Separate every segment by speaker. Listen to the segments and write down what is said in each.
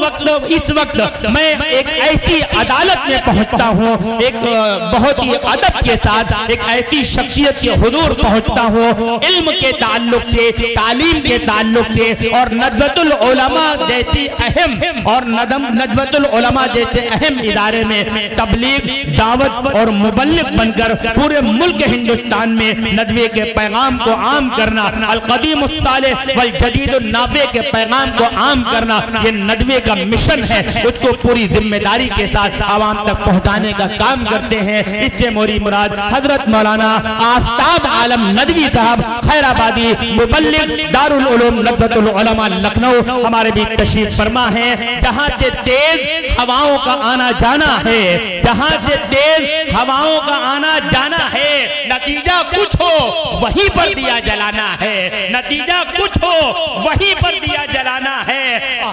Speaker 1: इस वक्त मैं एक ऐसी अदालत में पहुंचता हूँ, एक बहुत ही अदब के साथ एक ऐसी शख्सियत के हुजूर पहुंचता हूँ, इल्म के ताल्लुक से, तालीम के ताल्लुक से और नदवतुल उलमा जैसी अहम और नदवतुल उलमा जैसे अहम इदारे में तबलीग, दावत और मुबल्लिग बनकर पूरे मुल्क हिंदुस्तान में नदवे के पैगाम को आम करना, अल कदीम सालेह वल जदीद नाफे के पैगाम को आम करना, ये नदवे का मिशन है। उसको पूरी जिम्मेदारी के साथ आवाम तक पहुंचाने का काम करते हैं। इससे मोरी मुराद हजरत मौलाना आफ्ताब आलम नदवी साहब खैराबादी मुबल्लिग दारुल उलूम नदवतुल उलमा लखनऊ हमारे भी तशरीफ फरमा है। जहां से तेज हवाओं का आना जाना है, जहां से तेज हवाओं का आना जाना है, नतीजा कुछ हो वहीं पर दिया जलाना है, नतीजा कुछ हो वहीं पर दिया जलाना है।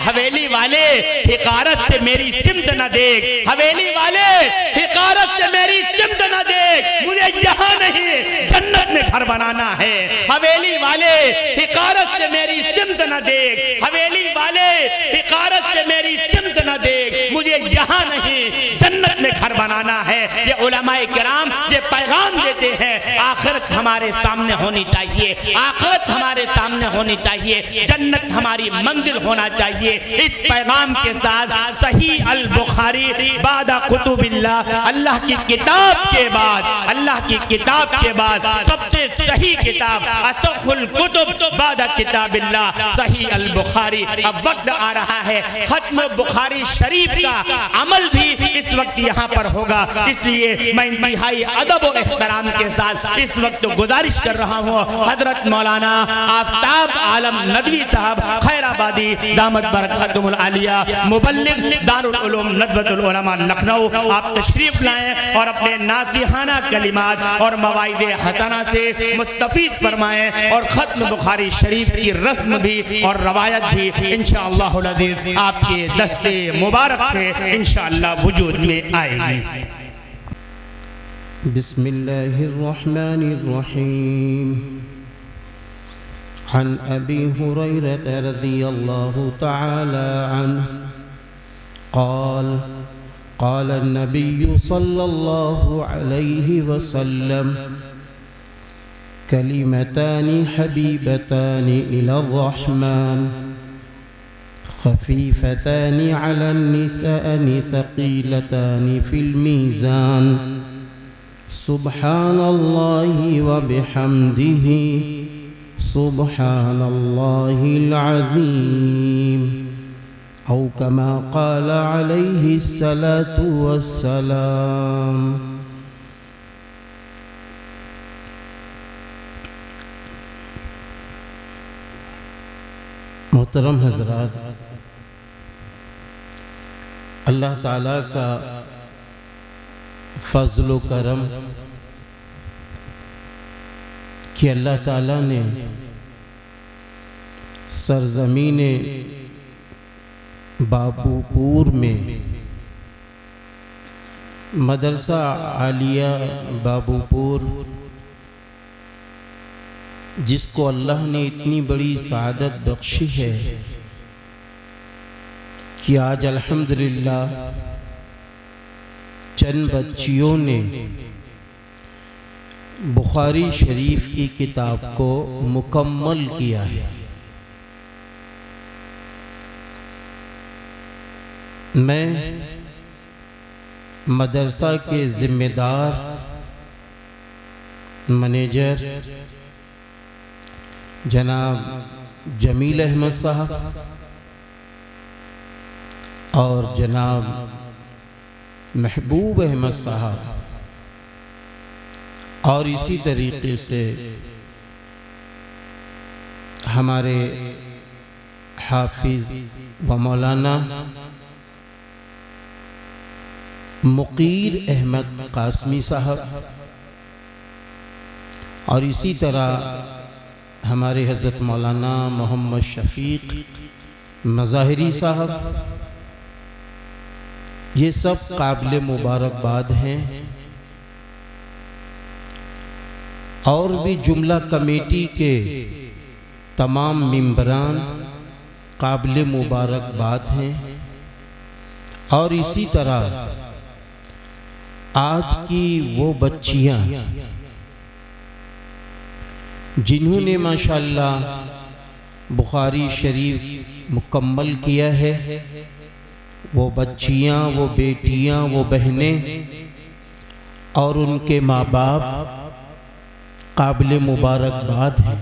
Speaker 1: हवेली वाले हिकारत से मेरी सिमत न देख, हवेली वाले हिकारत से मेरी सिमत न देख, मुझे यहाँ नहीं जन्नत में घर बनाना है। हवेली वाले हिकारत से मेरी सिमत न देख, हवेली वाले हिकारत से मेरी सिमत न देख, मुझे यहाँ नहीं जन्नत में घर बनाना है। ये उलमाए किराम ये पैगाम देते हैं, आखिरत हमारे सामने होनी चाहिए, आखिरत हमारे सामने होनी चाहिए, जन्नत हमारी मंजिल होना चाहिए। इस पैगाम के साथ सही अल बुखारी बादा कुतुबिल्लाह, अल्लाह की किताब के बाद, अल्लाह की किताब के बाद सबसे सही किताब असहुल कुतुब बादा किताबिल्लाह सही अल बुखारी। अब वक्त आ रहा है खत्म बुखारी शरीफ का अमल भी इस वक्त यहाँ पर होगा, इसलिए मैं इंतहाई अदब और एहतराम के साथ इस वक्त गुजारिश कर रहा हूँ हजरत मौलाना आफ्ताब आलम नदवी साहब खैराबादी दामत बरकतुहुल आलिया मुबल्लिग दारुल उलूम नदवतुल उलमा लखनऊ, आप तशरीफ लाएं और अपने नासिहाना कलिमात और मवाइदे हसना से मुस्तफीद फरमाएं और खत्म बुखारी शरीफ की रस्म भी और रवायत भी इंशाअल्लाह अज़ीज़ आपके दस्ते मुबारक से इंशाअल्लाह वजूद में आएगी।
Speaker 2: बिस्मिल्लाहिर्रहमानिर्रहीम। अन अबी हुरैरह रज़ियल्लाहु तआला अन्हु क़ाल क़ाल नबिय्यु सल्लल्लाहु अलैहि वसल्लम कलिमतानि हबीबतानि इलर्रहमान खफीफतानि अलन्निसानि थक़ीलतानि फिल मीज़ान सुब्हानल्लाहि व बिहम्दिही सुब्हानल्लाहिल अज़ीम औ कमा क़ाल अलैहि सलातु वस्सलाम। मोहतरम हज़रात, अल्लाह ताला का फज़्ल व करम कि अल्लाह ताला ने सरज़मीने बाबूपुर में मदरसा आलिया बाबूपुर, जिसको अल्लाह ने इतनी बड़ी सआदत बख्शी है कि आज अल्हम्दुलिल्लाह चंद बच्चियों ने बुखारी शरीफ की किताब को मुकम्मल किया है। मैं मदरसा के ज़िम्मेदार मैनेजर जनाब जमील अहमद साहब और जनाब महबूब अहमद साहब और इसी तरीके से हमारे हाफिज़ व मौलाना मुकीर अहमद कासमी साहब और इसी तरह हमारे हज़रत मौलाना मोहम्मद शफीक मज़ाहिरी साहब, ये सब काबिल मुबारकबाद हैं। और भी जुमला कमेटी के तमाम मेंबरान काबिल मुबारकबाद हैं। और इसी तरह आज की वो बच्चियां जिन्होंने माशाअल्लाह बुखारी शरीफ मुकम्मल किया है, वो बच्चियां, वो बेटियां, वो बहनें और उनके माँ बाप काबिल मुबारकबाद हैं।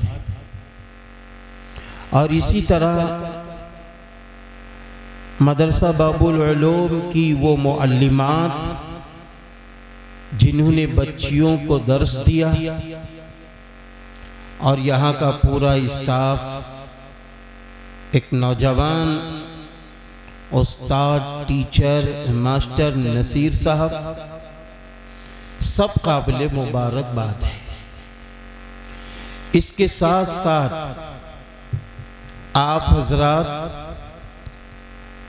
Speaker 2: और इसी तरह मदरसा बाबुल उलूम की वो मुअल्लिमात जिन्होंने बच्चियों को दर्स दिया, और यहाँ का पूरा स्टाफ, एक नौजवान उस्ताद, टीचर, मास्टर नसीर साहब, सब काबिल मुबारकबाद है। इसके साथ साथ आप हजरात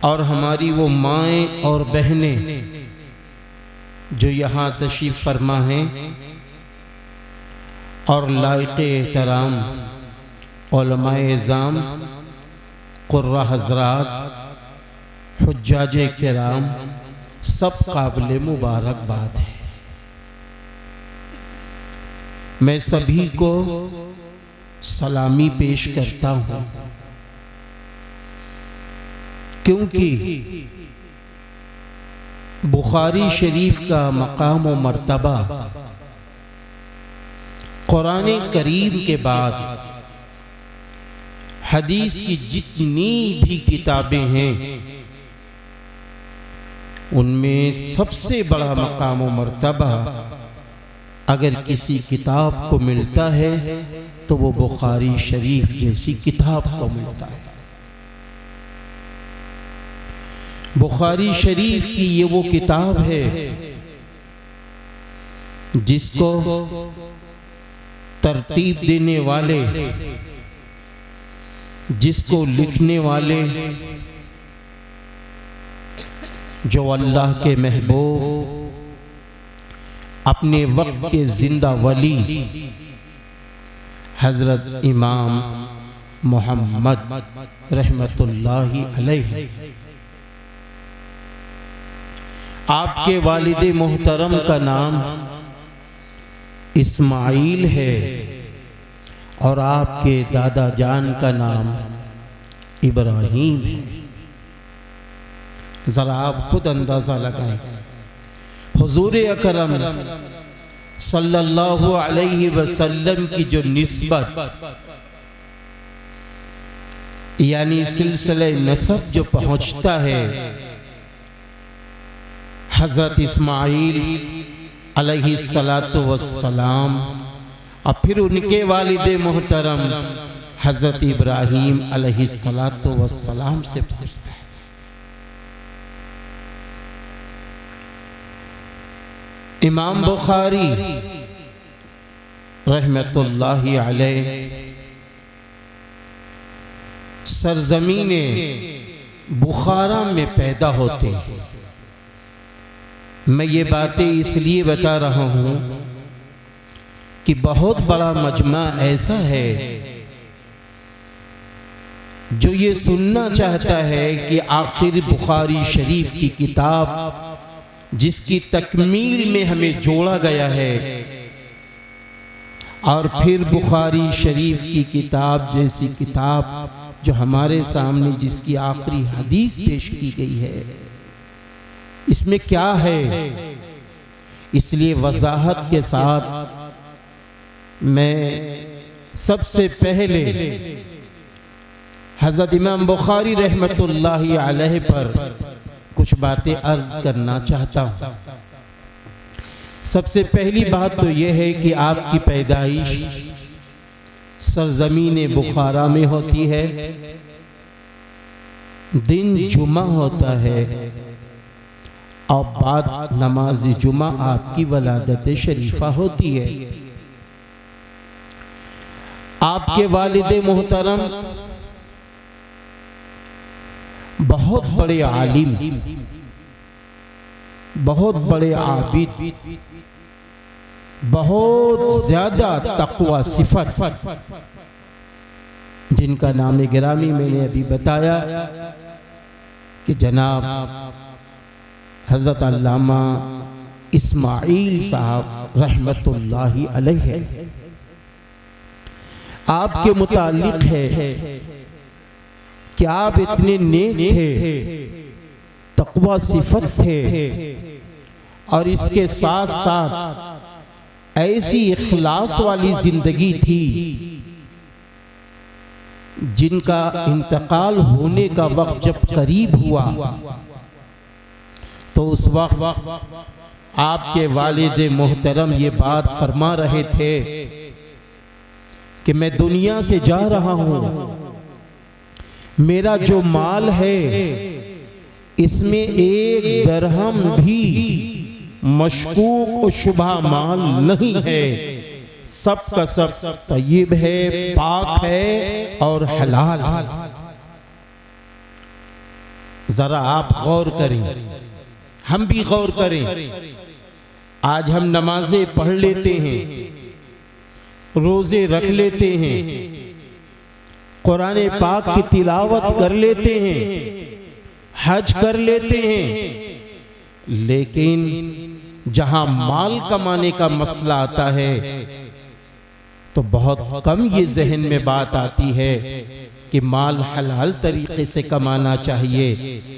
Speaker 2: और हमारी वो माएँ और बहनें जो यहाँ तशरीफ़ फरमा हैं और लायक़ एहतराम उलमाए इज़ाम, कुर्रा हजरात, हुज्जाज किराम, सब काबिल मुबारकबाद है। मैं सभी को सलामी पेश करता हूँ, क्योंकि बुखारी शरीफ का मकाम व मर्तबा कुरान करीम के बाद हदीस की जितनी भी किताबें हैं उनमें सबसे बड़ा मकाम व मर्तबा अगर किसी किताब को मिलता है तो वो बुखारी शरीफ जैसी किताब को मिलता है। बुखारी शरीफ की ये वो किताब है जिसको तरतीब देने वाले, जिसको लिखने वाले जो अल्लाह के महबूब, अपने वक्त के जिंदा वली हजरत इमाम मोहम्मद रहमतुल्लाहि अलैहि, आपके वालिद मोहतरम का नाम इस्माइल है और आपके दादा जान का नाम इब्राहीम है। ज़रा आप खुद अंदाज़ा लगाएं, हुजूर अकरम सल्लल्लाहु अलैहि वसल्लम की जो निस्बत यानी सिलसिले नसब जो पहुँचता है हज़रत इस्माइल अलैहिस्सलातु वस्सलाम और फिर उनके वालिद मोहतरम हज़रत इब्राहीम अलैहिस्सलातु वस्सलाम से पूछता है। इमाम बुखारी रहमतुल्लाहि अलैहि सरजमीने बुखारा में पैदा होते हैं। मैं ये बातें इसलिए बता रहा हूँ कि बहुत बड़ा मजमा ऐसा है जो ये सुनना चाहता है कि आखिर बुखारी शरीफ की किताब जिसकी तकमील में हमें जोड़ा गया है और फिर बुखारी शरीफ की किताब जैसी किताब जो हमारे सामने जिसकी आखिरी हदीस पेश की गई है, इसमें क्या है। इसलिए वजाहत के साथ मैं सबसे पहले हज़रत इमाम बुखारी रहमतुल्लाहि अलैहि पर कुछ बातें अर्ज करना चाहता हूँ। सबसे पहली बात तो यह है कि आपकी पैदाइश सरजमीन बुखारा में होती है, दिन जुमा होता है और बाद नमाज जुमा आपकी वलादत शरीफा होती है। आपके वालिद मोहतरम बहुत बड़े आलिम, बहुत बड़े आबिद, बहुत ज्यादा तक़वा सिफत, जिनका नाम गिरामी मैंने अभी बताया कि जनाब हज़रत अल्लामा इस्माइल साहब रहमतुल्लाहि अलैह है। आपके मुतालिक है कि आप इतने नेक थे, तक़वा सिफत थे, और इसके साथ साथ ऐसी इखलास वाली जिंदगी थी जिनका इंतकाल होने का वक्त जब करीब हुआ तो उस वक्त आपके वालिद मोहतरम ये बात फरमा रहे थे कि मैं दुनिया से जा रहा हूँ, मेरा जो माल है इसमें एक दरहम भी मशकूक शुबा माल नहीं है, सब का सब तय्यब है, पाक है और हलाल। जरा आप गौर करें, हम भी गौर करें। आज हम नमाजें पढ़ लेते हैं, रोजे रख लेते हैं, कुरान पाक की तिलावत कर लेते हैं, हज कर लेते हैं, लेकिन जहां माल कमाने का मसला आता है तो बहुत कम ये जहन में बात आती है कि माल हलाल तरीके से कमाना चाहिए,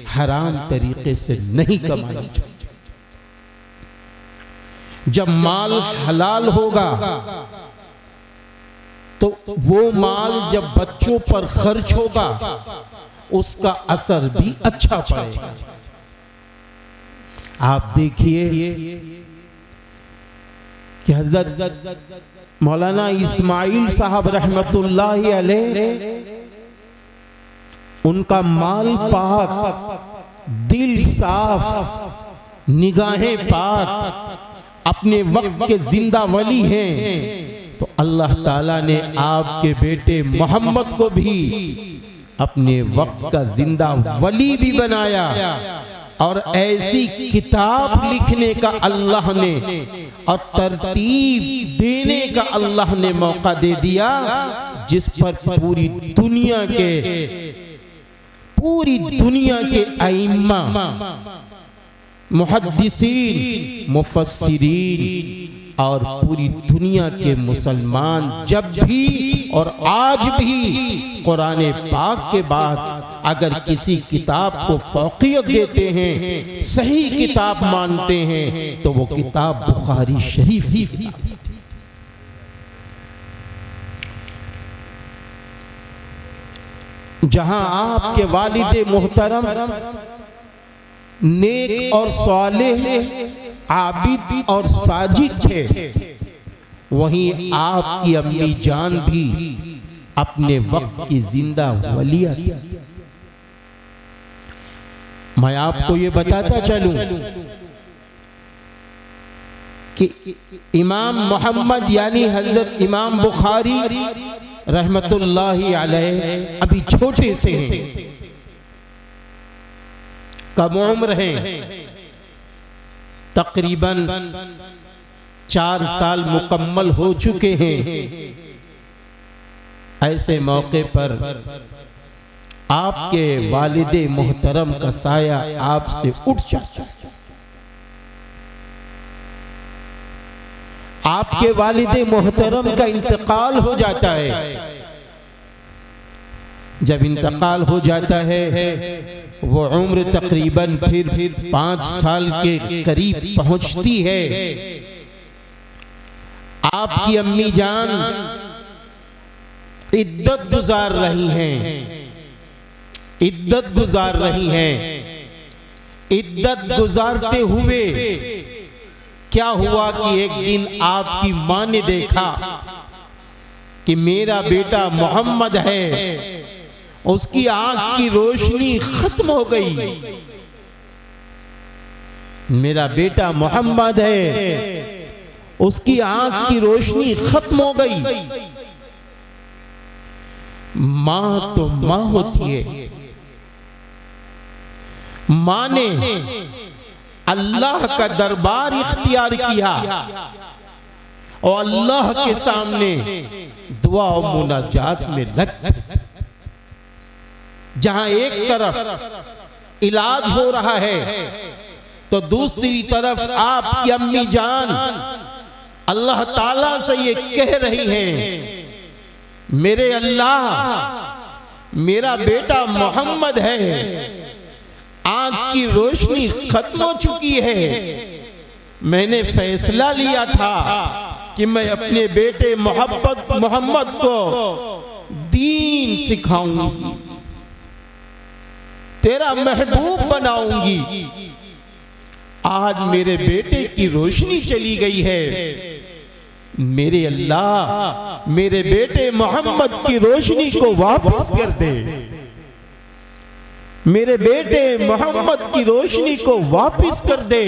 Speaker 2: हराम तरीके से नहीं कमाना चाहिए। जब माल हलाल होगा तो वो माल जब बच्चों पर खर्च होगा उसका असर भी अच्छा पड़ेगा। आप देखिए कि हज़रत मौलाना इस्माइल साहब रहमतुल्लाहि अलैह, उनका माल पाक, दिल साफ, निगाहें पाक, अपने वक्त के जिंदा वली हैं, तो अल्लाह ताला ने आपके बेटे मोहम्मद को भी अपने वक्त का जिंदा वली भी बनाया और ऐसी किताब लिखने का अल्लाह ने और तरतीब देने का अल्लाह ने मौका दे दिया जिस पर पूरी दुनिया के आइम्मा, मुहद्दिसीन, मुफस्सिरीन और पूरी दुनिया के मुसलमान जब भी और आज भी कुरान पाक के बाद अगर किसी किताब को फौकियत देते हैं, सही किताब मानते हैं, तो वो किताब बुखारी शरीफ ही किताब है। जहां आपके वालिद मोहतरम नेक और सालेह, आबिद और साजिद थे, वहीं आपकी अम्मी जान भी अपने वक्त की जिंदा वलिया थी। मैं आपको ये बताता चलूं कि इमाम मोहम्मद यानी हजरत इमाम बुखारी रहमतुल्लाहि अलैह अभी छोटे से हैं, कम उम्र हैं, तकरीबन 4 साल मुकम्मल हो चुके हैं। ऐसे मौके पर आपके वालिदे मोहतरम का साया आपसे उठ जाता है। आपके वालिदे मोहतरम का इंतकाल हो जाता है। जब इंतकाल हो जाता है वो उम्र तकरीबन फिर 5 साल के करीब पहुंचती है। आपकी अम्मी जान इद्दत गुजार रही हैं, इद्दत गुजार रही हैं। इद्दत गुजारते हुए क्या हुआ कि एक दिन आपकी मां ने देखा कि मेरा बेटा मोहम्मद है, उसकी आंख की रोशनी खत्म हो गई। मेरा बेटा मोहम्मद है, उसकी आंख की रोशनी खत्म हो गई। मां तो मां होती है। मां ने अल्लाह का दरबार इख्तियार किया और अल्लाह के सामने दुआ और मुनाजात में लग गई। जहां एक तरफ इलाज हो रहा है, तो दूसरी तरफ आपकी अम्मी जान अल्लाह ताला से ये कह रही हैं, मेरे अल्लाह मेरा बेटा मोहम्मद है, आंख की रोशनी खत्म हो चुकी है, मैंने फैसला लिया था कि मैं अपने बेटे मोहम्मद को दीन सिखाऊंगी, तेरा महबूब बनाऊंगी। आज मेरे बेटे की रोशनी चली गई है, मेरे अल्लाह मेरे बेटे मोहम्मद की रोशनी को वापस कर दे, मेरे बेटे मोहम्मद की रोशनी को वापस कर दे।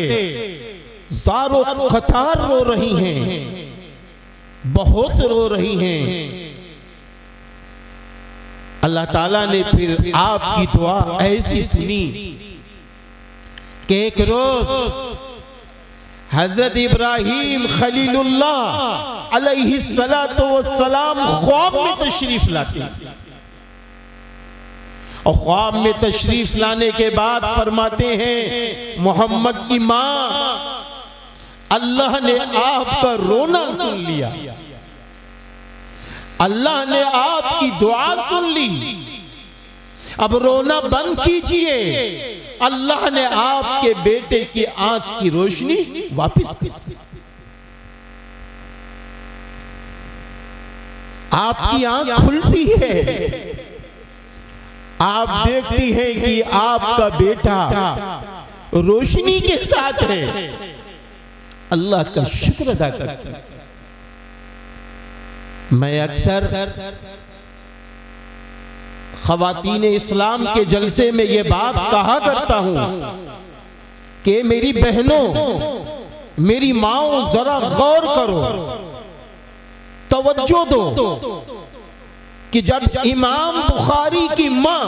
Speaker 2: ज़ारो क़तार रो रही हैं, बहुत रो रही हैं। अल्लाह ताला ने फिर आपकी दुआ ऐसी सुनी कि एक रोज हजरत इब्राहीम खलीलुल्लाह अलैहिस्सलातु वस्सलाम ख्वाब में तशरीफ लाते, और ख्वाब में तशरीफ लाने के बाद फरमाते हैं, मोहम्मद की माँ अल्लाह ने आपका रोना सुन लिया, अल्लाह ने आपकी दुआ सुन ली, अब रोना बंद कीजिए, अल्लाह ने आपके बेटे की आंख की रोशनी वापस कर दी। आपकी आंख खुलती है, आप देखती हैं कि आपका बेटा रोशनी के साथ है, अल्लाह का शुक्र अदा करती हैं। मैं अक्सर ख़वातीन इस्लाम के जलसे में ये बात कहा करता हूं कि मेरी बहनों, मेरी माओ, जरा गौर करो, तवज्जो दो कि जब इमाम बुखारी की मां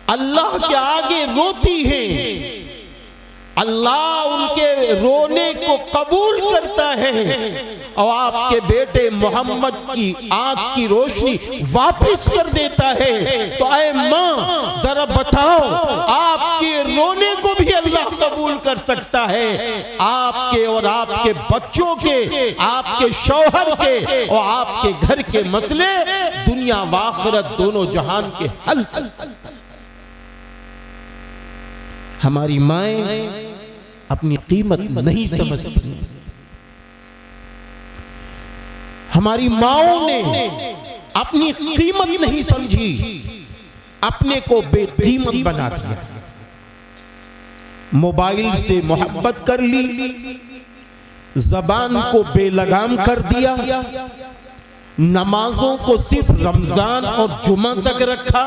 Speaker 2: अल्लाह के आगे रोती है, अल्लाह उनके रोने को कबूल करता है और आपके बेटे मोहम्मद की आंख की रोशनी वापस कर देता है। तो ऐ मां जरा बताओ, आपके रोने को भी अल्लाह कबूल कर सकता है, आपके और आपके बच्चों के, आपके शौहर के और आपके घर के मसले दुनिया व आखिरत दोनों जहान के हल कर सकता है। हमारी माएं अपनी कीमत नहीं समझती, हमारी माओं ने अपनी कीमत नहीं समझी, अपने को बेकीमत बना दिया, मोबाइल से मोहब्बत कर ली, जबान को बेलगाम कर दिया, नमाजों को सिर्फ रमजान और जुमा तक रखा,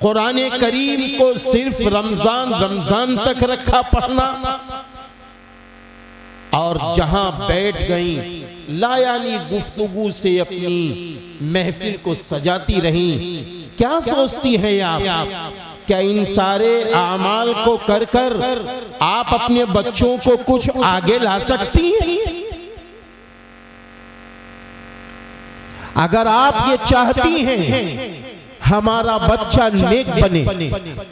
Speaker 2: कुरान करीम को सिर्फ रमजान तक रखा पढ़ना, और जहां बैठ गई लायानी गुफ्तगू से अपनी महफिल को सजाती रही। क्या सोचती हैं आप, क्या इन सारे आमाल को कर कर आप अपने बच्चों को कुछ आगे ला सकती हैं? अगर आप ये चाहती हैं हमारा बच्चा नेक बने,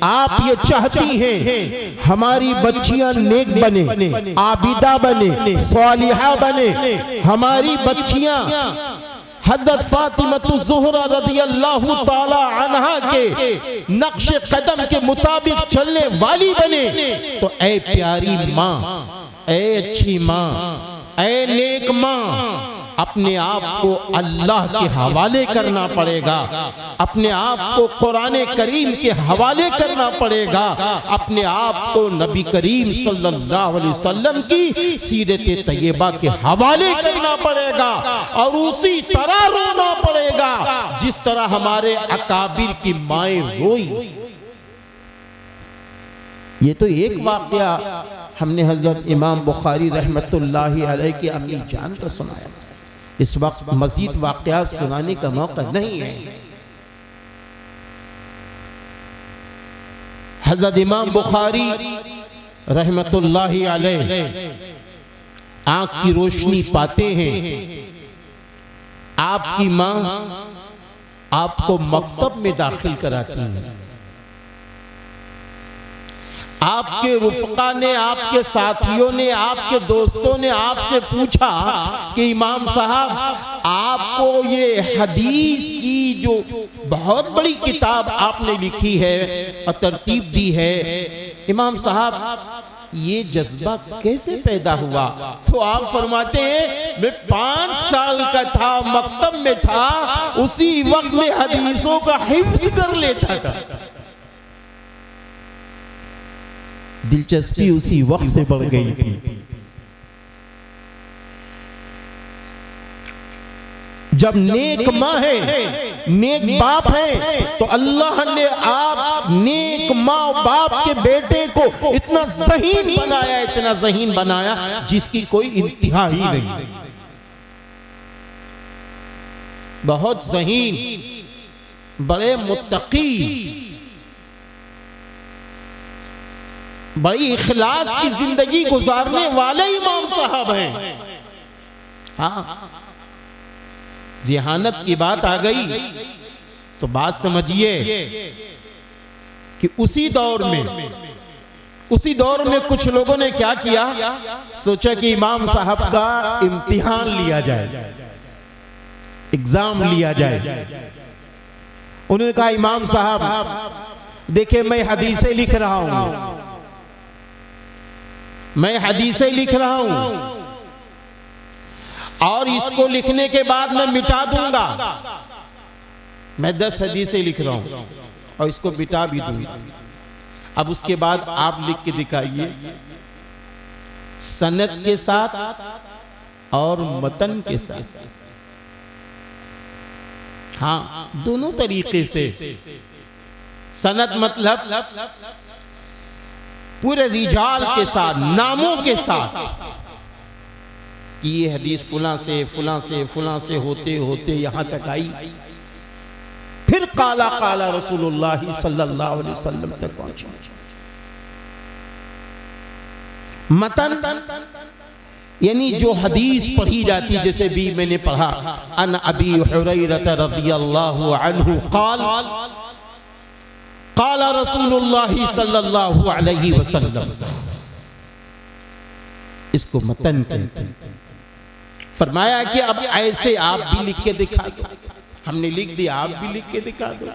Speaker 2: आप ये चाहती हैं हमारी बच्चियां नेक बने, आबिदा बने, सालिहा बने, हमारी बच्चियां हज़रत फातिमा ज़ुहरा रज़ियल्लाहु ताला अन्हा के नक्श कदम के मुताबिक चलने वाली बने, तो ऐ प्यारी माँ, ऐ अच्छी माँ, ऐ नेक माँ, अपने आप को अल्लाह के हवाले करना पड़ेगा, अपने आप को कुरान करीम के हवाले करना पड़ेगा, अपने आप को नबी करीम सल्लल्लाहु अलैहि वसल्लम की सीरत तैयबा के हवाले करना पड़ेगा, और उसी तरह रोना पड़ेगा जिस तरह हमारे अकाबिर की माएं रोई। ये तो एक वाकया हमने हजरत इमाम बुखारी रहमतुल्लाहि अलैह की अम्मी जान का सुनाया, इस वक्त मजीद वाकयात सुनाने का मौका नहीं है। हजरत इमाम बुखारी रहमतुल्लाहि अलैह आंख की रोशनी पाते हैं, आपकी मां आपको मकतब में दाखिल कराती है, आपके रुफ़क़ा ने, आपके साथियों ने, आपके दोस्तों ने आपसे पूछा कि इमाम साहब आपको ये हदीस की जो बहुत बड़ी किताब आपने लिखी है और तरतीब दी है, इमाम साहब ये जज्बा कैसे पैदा हुआ? तो आप फरमाते हैं मैं 5 साल का था, मकतब में था, उसी वक्त में हदीसों का हिफ्ज़ कर लेता था। दिलचस्पी उसी वक्त से बढ़ गई थी जब नेक माँ है, नेक बाप है, तो अल्लाह ने आप नेक माँ बाप के बेटे को इतना ज़हीन बनाया, इतना ज़हीन बनाया जिसकी कोई इंतहा ही नहीं। बहुत ज़हीन, बड़े मुत्तकी, बड़ी इखलास की जिंदगी गुजारने वाले इमाम साहब हैं। हाँ, ज़िहानत की बात आ गई तो बात समझिए कि उसी दौर में कुछ लोगों ने क्या किया, सोचा कि इमाम साहब का इम्तिहान लिया जाए, एग्जाम लिया जाए। उन्होंने कहा इमाम साहब देखिए मैं हदीसें लिख रहा हूं, मैं हदीसें लिख रहा हूं और इसको लिखने के बाद मैं मिटा दूंगा। मैं 10 हदीसें लिख रहा हूं और इसको मिटा भी दूंगा। अब उसके बाद आप लिख के दिखाइए सनद के साथ और मतन के साथ। हाँ, दोनों तरीके से। सनद मतलब पूरे रिजाल के साथ, नामों के साथ कि ये हदीस फुला से फुला से फुला से होते होते यहां तक आई, फिर काला काला रसूलुल्लाह सल्लल्लाहु अलैहि वसल्लम तक पहुंची। मतन यानी जो हदीस पढ़ी जाती, जैसे भी मैंने पढ़ा, अन अबी हुरैरा रज़ियल्लाहु अन्हु क़ाल क़ाला रसूलुल्लाह सल्लल्लाहु अलैहि वसल्लम, इसको मतन कहते हैं। फरमाया कि अब ऐसे आप भी लिख के दिखा दो। हमने लिख दिया, आप भी लिख के दिखा दो।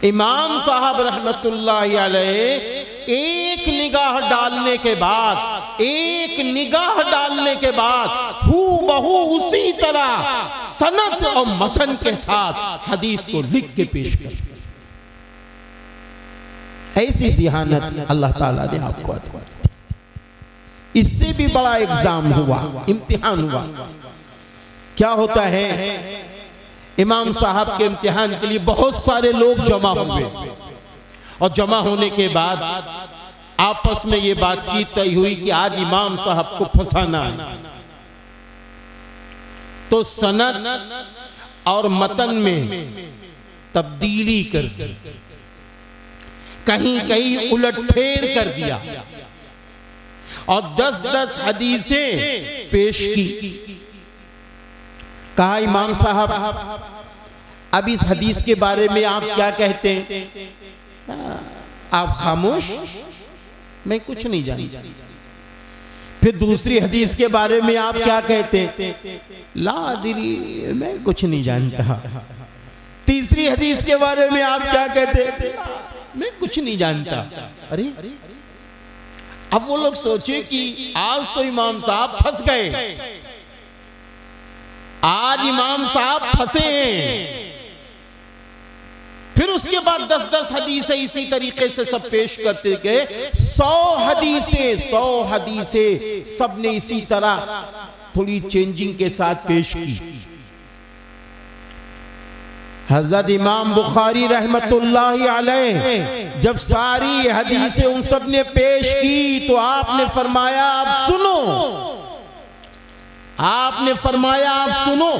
Speaker 2: इमाम साहब रहमतुल्लाहि अलैह एक निगाह डालने के बाद हू बहू उसी तरह सनद और मतन के साथ हदीस को लिख के पेश कर दिया। ऐसी ज़िहानत अल्लाह ताला ने आपको अता की। इससे भी बड़ा एग्जाम हुआ, इम्तिहान हुआ। क्या होता है, इमाम साहब के इम्तिहान के लिए बहुत सारे लोग जमा हुए और जमा होने के बाद आपस में ये बातचीत तय हुई कि आज इमाम साहब को फंसाना है। तो सनद और मतन में तब्दीली कर दी, कहीं कहीं उलटफेर कर दिया और 10-10 हदीसें पेश की। कहा इमाम साहब अब इस हदीस के बारे में आप क्या कहते हैं? आप खामोश, मैं कुछ नहीं जानता। फिर दूसरी हदीस के बारे में आप क्या कहते हैं? ला अदरी, मैं कुछ नहीं जानता। तीसरी हदीस के बारे में आप क्या कहते हैं? मैं कुछ नहीं जानता। अरे अब वो लोग सोचे कि आज तो इमाम साहब फंस गए, आज इमाम साहब फंसे हैं। फिर उसके बाद 10-10 हदीसें इसी तरीके से सब पेश करते गए। 100 हदीसें सब ने इसी तरह थोड़ी चेंजिंग के साथ पेश की। हज़रत इमाम बुखारी रहमतुल्लाहि अलैह जब सारी हदीसें उन सब ने पेश की तो आपने फरमाया अब सुनो, आपने फरमाया आप सुनो,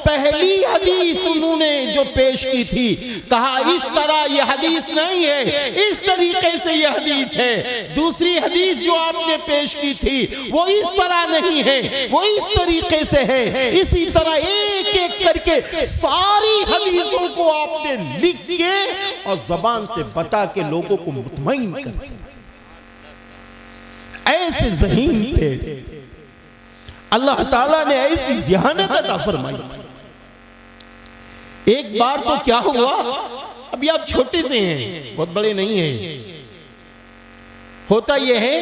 Speaker 2: पहली हदीस उन्होंने जो पेश की थी, कहा इस तरह ये हदीस नहीं है, इस तरीके से ये हदीस है। दूसरी हदीस जो आपने पेश की थी वो इस तरह नहीं है, वो इस तरीके से है। इसी तरह एक एक करके सारी हदीसों को आपने लिख के और जबान से बता के लोगों को मुतमईन कर दिया। ऐसे ज़हीन थे, अल्लाह ताला ने ऐसी ज़हानत अता फरमाई। एक बार तो क्या हुआ, अभी आप छोटे से हैं, बहुत बड़े नहीं हैं। होता यह है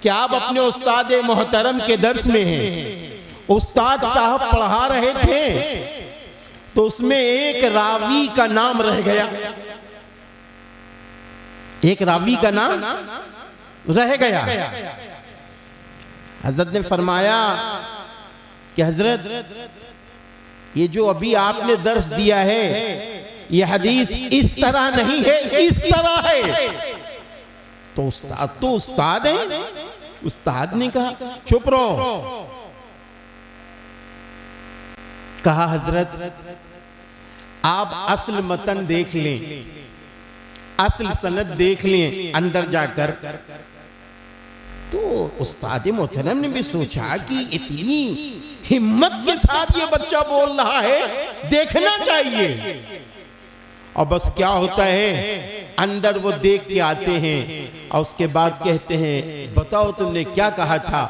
Speaker 2: कि आप अपने उस्ताद मोहतरम के दर्स में हैं, उस्ताद साहब पढ़ा रहे थे, तो उसमें एक रावी का नाम रह गया, एक रावी का नाम रह गया। हजरत ने फरमाया कि हजरत ये जो अभी आपने दर्स दिया है ये हदीस इस तरह नहीं है, इस तरह है। तो उस्ताद है। उस्ताद ने कहा चुप रहो। कहा हजरत आप असल मतन देख लें, असल सनद देख लें अंदर जाकर। तो उस्ताद मोहतरम ने भी सोचा कि इतनी हिम्मत के साथ ये बच्चा बोल रहा है, देखना चाहिए। और बस क्या होता है, अंदर वो देख के आते हैं और उसके बाद कहते हैं बताओ तुमने क्या कहा था।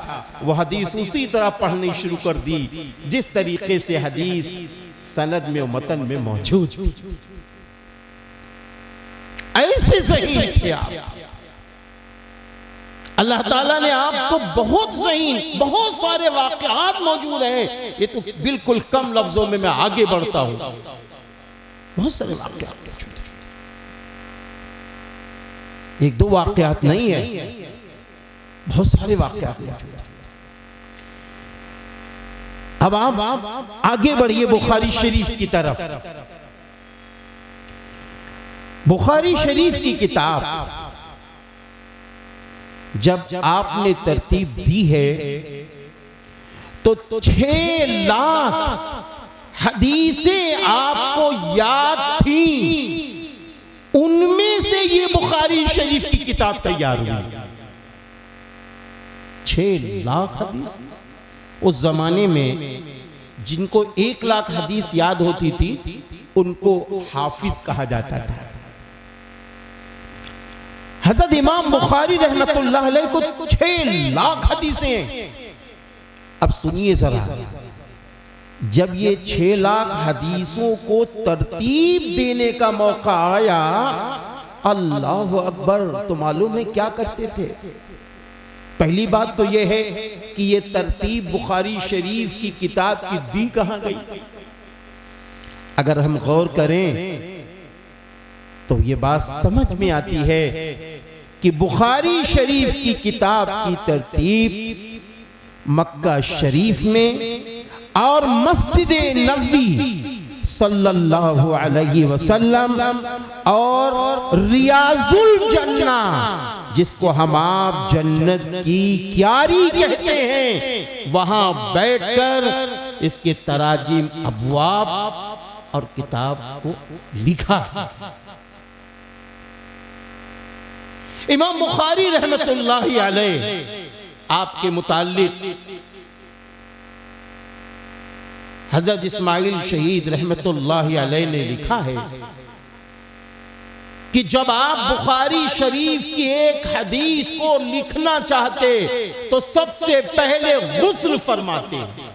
Speaker 2: वो हदीस उसी तरह पढ़नी शुरू कर दी जिस तरीके से हदीस सनद में मतन में मौजूद थी। ऐसे ज़हीन थे आप। अल्लाह ताला ने आपको बहुत ज़हीन, बहुत सारे वाक़यात मौजूद हैं। ये तो बिल्कुल कम लफ्जों में मैं आगे बढ़ता हूं, बहुत सारे वाक़यात मौजूद हैं। एक दो वाक़यात नहीं है, बहुत सारे वाक़यात मौजूद हैं। अब आप आगे बढ़िए बुखारी शरीफ की तरफ। बुखारी शरीफ की किताब जब आपने तरतीब दी है तो 6 लाख हदीसें आपको याद थी, उनमें से ये बुखारी शरीफ की किताब तैयार हुई। 6 लाख हदीस। उस जमाने में जिनको 1 लाख हदीस याद होती थी उनको हाफिज कहा जाता था। हज़रत इमाम बुखारी रहमतुल्लाह अलैह को 6 लाख हदीसें। अब सुनिए जरा, जब ये 6 लाख हदीसों को तरतीब देने का मौका आया, अल्लाह अकबर, तो मालूम है क्या करते थे। पहली बात तो यह है कि ये तरतीब बुखारी शरीफ की किताब की दी कहां गई। अगर हम गौर करें तो ये बात समझ में आती है कि बुखारी शरीफ की किताब की तरतीब मक्का शरीफ में और मस्जिद नबवी सल्लल्लाहु अलैहि वसल्लम और रियाजुल जन्ना, जिसको हम आप जन्नत की क्यारी कहते हैं, वहां बैठकर इसके तराजीम, अबवाब और किताब को लिखा। इमाम बुखारी रहमतुल्लाहि अलैह आपके मुताल्लिक हजरत इस्माइल शहीद रहमतुल्लाहि अलैह ने लिखा है कि जब आप बुखारी शरीफ की एक हदीस को लिखना चाहते तो सबसे पहले गुस्ल फरमाते हैं,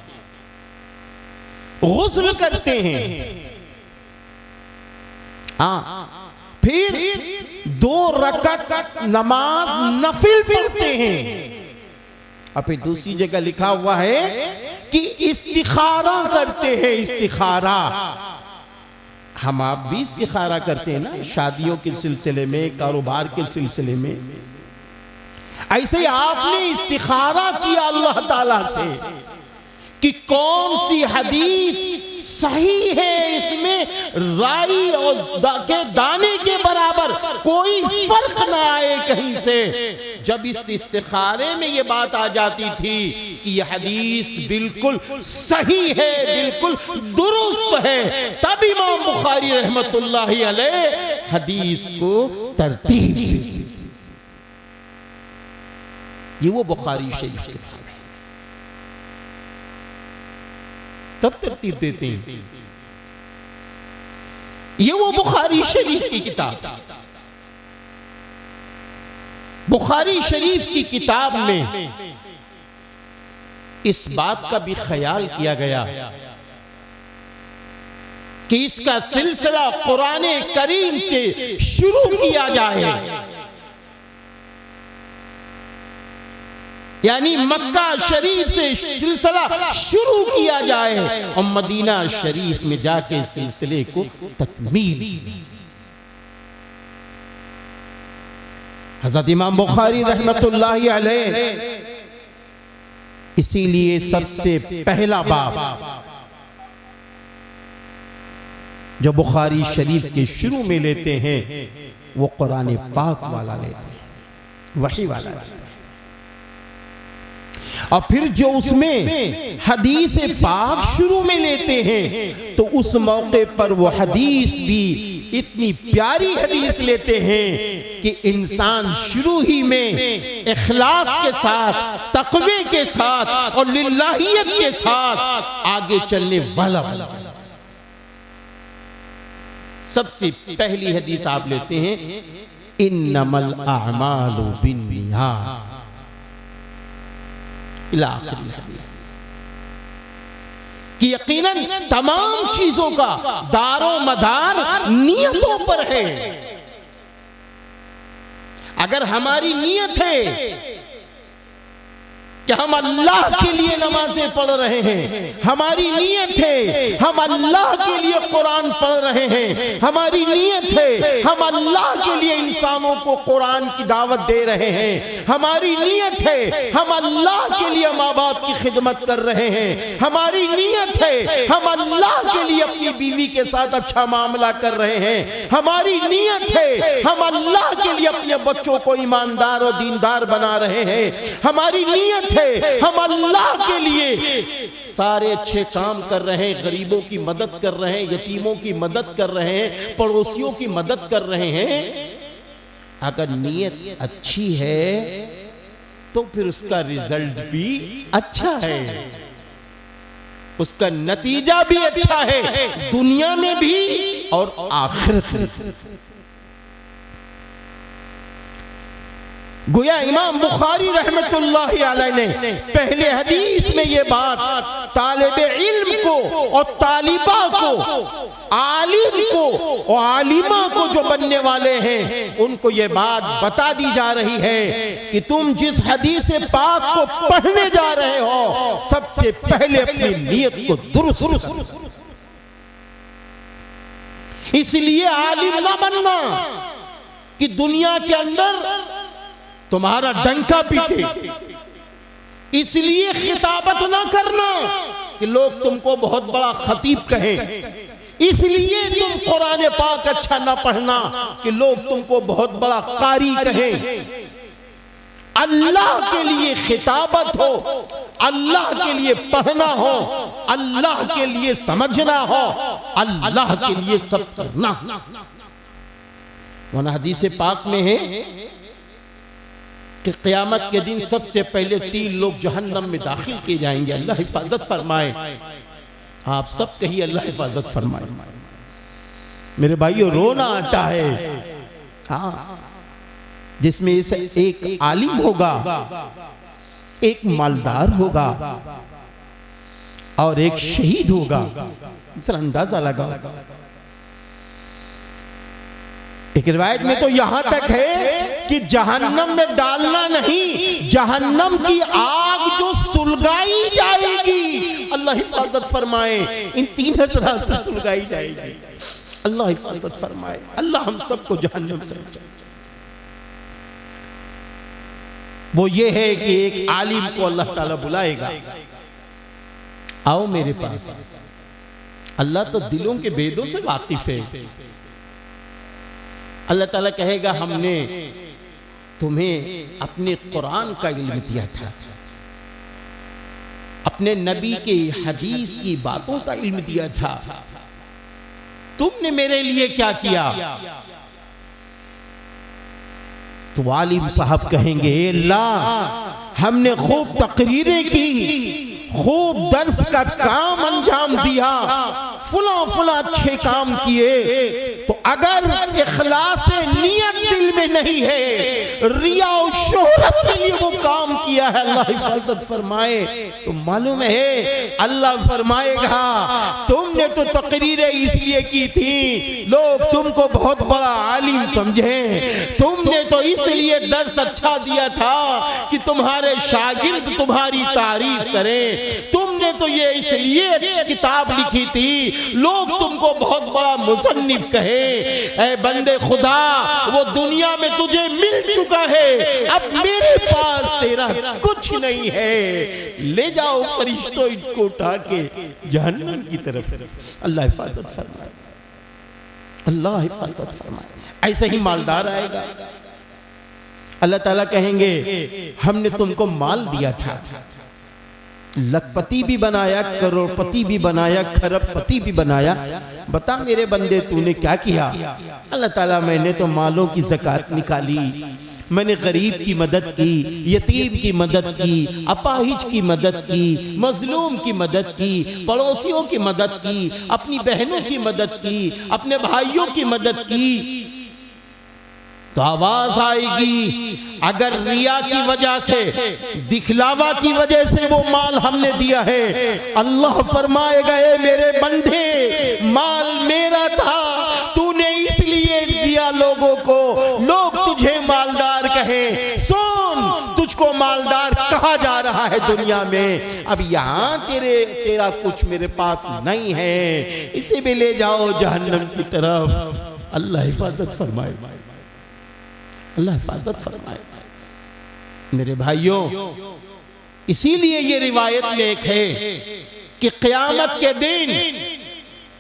Speaker 2: गुस्ल करते हैं। फिर 2 रकात नमाज नफिल पढ़ते हैं। और फिर दूसरी जगह लिखा हुआ है कि इस्तिखारा करते हैं। इस्तिखारा, हम आप भी इस्तिखारा करते हैं ना, शादियों के सिलसिले में, कारोबार के सिलसिले में। ऐसे ही आपने इस्तिखारा किया अल्लाह ताला से कि कौन सी हदीस सही है, इसमें राई और के दाने के बराबर कोई फर्क ना आए कहीं से। जब इस इस्तिखारे में ये बात आ जाती थी कि यह हदीस बिल्कुल सही है, बिल्कुल दुरुस्त है, तब इमाम बुखारी रहमतुल्लाहि अलैह हदीस को तरतीब देते थे। ये वो बुखारी शरीफ के किताब है, तब तरतीब देते हैं। ये वो बुखारी शरीफ की किताब, बुखारी शरीफ की किताब में इस बात का भी ख्याल किया गया कि इसका सिलसिला कुरान करीम से शुरू किया जाए, यानी मक्का शरीफ से सिलसिला शुरू किया जाए और मदीना शरीफ में जाके सिलसिले को तकमील की जाए। हज़रत इमाम बुखारी रहमतुल्लाहि अलैह इसीलिए सबसे पहला बाब जो बुखारी शरीफ के शुरू में लेते हैं वो कुरान पाक वाला लेते हैं, वही वाला लेते हैं। और फिर जो उसमें हदीस पाक शुरू में लेते हैं तो उस मौके पर वो हदीस भी इतनी प्यारी हदीस लेते हैं कि इंसान शुरू ही में इखलास के साथ, तक़वे के साथ और लिल्लाहियत के साथ आगे चलने वाला बन जाए। सबसे पहली हदीस आप लेते हैं, इन्नमल अअमालु बिन्नियात, इला आखिरी हदीस, कि यकीनन तमाम चीजों का दारो मदार नियतों पर है। अगर हमारी नियत है कि हम अल्लाह के लिए नमाजें पढ़ रहे हैं, हमारी नियत है हम अल्लाह के लिए कुरान पढ़ रहे हैं, हमारी नियत है हम अल्लाह के लिए इंसानों को कुरान की दावत दे रहे हैं, हमारी नियत है हम अल्लाह के लिए माँ बाप की खिदमत कर रहे हैं, हमारी नियत है हम अल्लाह के लिए अपनी बीवी के साथ अच्छा मामला कर रहे हैं, हमारी नियत है हम अल्लाह के लिए अपने बच्चों को ईमानदार और दीनदार बना रहे हैं, हमारी नियत है हम अल्लाह के लिए सारे अच्छे काम कर रहे हैं, गरीबों की मदद कर रहे हैं, यतीमों की मदद कर रहे हैं, पड़ोसियों की मदद कर रहे हैं। अगर नियत अच्छी है तो फिर उसका रिजल्ट भी अच्छा है, उसका नतीजा भी अच्छा है, दुनिया में भी और आखिरत में। गोया इमाम बुखारी रहमतुल्लाहि अलैह ने पहले हदीस में ये बात तालिबे इल्म को और तालिबा को, आलिम को और आलिमा को जो बनने वाले हैं उनको ये बात बता दी जा रही है कि तुम जिस हदीस पाक को पढ़ने जा रहे हो सबसे पहले अपनी नियत को दुरुस्त करो। इसलिए आलिम ना बनना कि दुनिया के अंदर तुम्हारा डंका पीटे, इसलिए खिताबत ना करना कि लोग तुमको बहुत बड़ा खतीब कहें, इसलिए तुम कुरान पाक अच्छा ना पढ़ना कि लोग तुमको बहुत बड़ा कारी कहें। अल्लाह के लिए खिताबत हो, अल्लाह के लिए पढ़ना हो, अल्लाह के लिए समझना हो, अल्लाह के लिए सब करना। वरना हदीस पाक में है कि क़यामत के दिन सबसे पहले 3 लोग जहन्नम में दाखिल किए जाएंगे। अल्लाह हिफाजत फरमाए। आप सब कहिए अल्लाह हिफाजत फरमाए। मेरे भाइयों रोना आता है, हाँ, जिसमें एक आलिम होगा, एक मालदार होगा और एक शहीद होगा। इसका अंदाजा लगाओ। एक रिवायत में तो यहां तक है कि जहन्नम में डालना नहीं, जहन्नम की आग जो सुलगाई जाएगी, अल्लाह हिफाजत फरमाए, इन 3 हज़रात से सुलगाई जाएगी। अल्लाह हिफाजत फरमाए। अल्लाह हम सबको जहन्नम से बचाए। वो ये है कि एक आलिम को अल्लाह ताला बुलाएगा, आओ मेरे पास। अल्लाह तो दिलों के भेदों से वाकिफ है। अल्लाह ताला कहेगा हमने तुम्हें अपने कुरान का इल्म दिया था, अपने नबी के हदीस की बातों का इल्म दिया था, तुमने मेरे लिए क्या किया? तो आलिम साहब कहेंगे अल्लाह हमने खूब तकरीरें की, खूब दर्स का काम अंजाम दिया, फुला फुला अच्छे काम किए, तो अगर इखलास नियत दिल में नहीं है, रिया और शोहरत के लिए वो काम किया है, अल्लाह हिफाजत फरमाए, तो मालूम है अल्लाह फरमाएगा तुमने तो तकरीरें इसलिए की थी लोग तुमको बहुत बड़ा आलिम समझे, तुमने तो इसलिए दर्स अच्छा दिया था कि तुम्हारे शागिर्द तुम्हारी तारीफ करें, तुमने तो ये इसलिए अच्छी किताब लिखी थी लोग तुमको बहुत बड़ा मुसन्निफ कहे। ऐ बंदे खुदा वो दुनिया में तुझे मिल चुका है, अब मेरे पास तेरा कुछ नहीं है, ले जाओ फरिश्तों इनको उठा के जहन्नम की तरफ। अल्लाह हिफाजत फरमाए, अल्लाह हिफाजत फरमाए। ऐसे ही मालदार आएगा, अल्लाह ताला कहेंगे हमने तुमको माल दिया था, लखपति भी बनाया, करोड़पति भी बनाया, खरबपति भी बनाया, बता मेरे बंदे तूने क्या किया? अल्लाह ताला मैंने तो मालों की ज़कात निकाली, मैंने गरीब की मदद की, यतीम की मदद की, अपाहिज की मदद की, मजलूम की मदद की, पड़ोसियों की मदद की, अपनी बहनों की मदद की, अपने भाइयों की मदद की। तो आवाज आएगी अगर रिया की वजह से, दिखलावा की वजह से वो माल हमने दिया है, अल्लाह फरमाएगा ए मेरे बंदे माल मेरा था, तूने इसलिए दिया लोगों को, लोग तुझे मालदार कहे, सुन तुझको मालदार कहा जा रहा है दुनिया में, अब यहाँ तेरा कुछ मेरे पास नहीं है, इसे भी ले जाओ जहन्नम की तरफ। अल्लाह हिफाजत फरमाए, अल्लाह हिफाजत फरमाए। मेरे भाइयों इसीलिए ये रिवायत में एक है कि क़यामत के दिन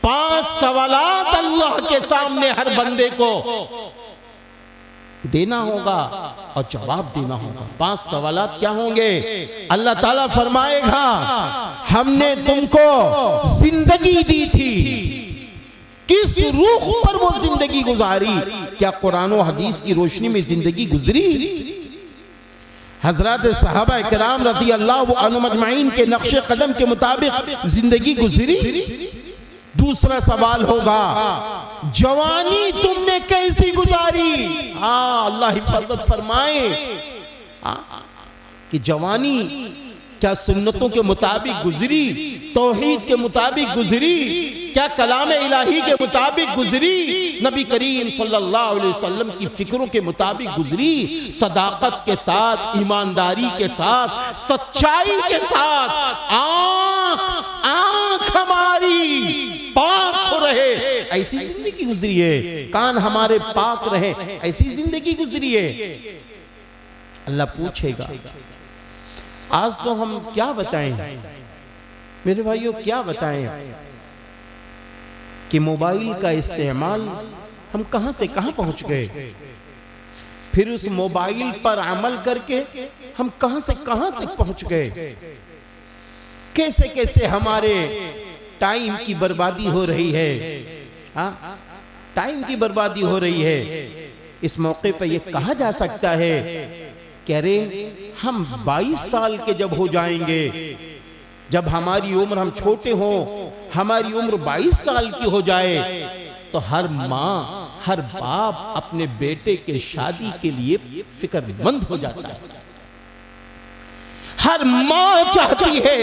Speaker 2: 5 सवालात अल्लाह के सामने हर बंदे को देना होगा और जवाब देना होगा। 5 सवालात क्या होंगे? अल्लाह ताला फरमाएगा हमने तुमको जिंदगी दी थी, किस रूह पर वो जिंदगी गुजारी? क्या कुरान और हदीस की रोशनी में जिंदगी गुजरी? हजरत सहाबा इकराम रज़ी अल्लाह अन्हुम अजमईन के नक्शे कदम के मुताबिक जिंदगी गुजरी? दूसरा सवाल होगा जवानी तुमने कैसी गुजारी? हाँ अल्लाह हिफाजत फरमाए कि जवानी क्या सुन्नतों के मुताबिक गुजरी, तौहीद के मुताबिक गुजरी, क्या कलाम इलाही के मुताबिक गुजरी, नबी करीम सल्लल्लाहु अलैहि वसल्लम की फिक्रों के मुताबिक गुजरी, सदाकत के साथ, ईमानदारी के साथ, सच्चाई के साथ, आंख हमारी पाक हो रहे ऐसी जिंदगी गुजरी है, कान हमारे पाक रहे ऐसी जिंदगी गुजरी है। अल्लाह पूछेगा आज तो हम क्या बताएं मेरे भाइयों, क्या बताएं कि मोबाइल का इस्तेमाल हम कहां से कहां पहुंच गए, फिर उस मोबाइल पर अमल करके हम कहां से कहां तक पहुंच गए, कैसे कैसे हमारे टाइम की बर्बादी हो रही है। हाँ टाइम की बर्बादी हो रही है। इस मौके पर यह कहा जा सकता है कह रहे हम 22 साल के जब हो जाएंगे, जब हमारी उम्र, हम छोटे हों, हमारी उम्र 22 साल की हो जाए, तो हर माँ हर बाप अपने बेटे के शादी के लिए फिक्रमंद हो जाता है। हर माँ चाहती है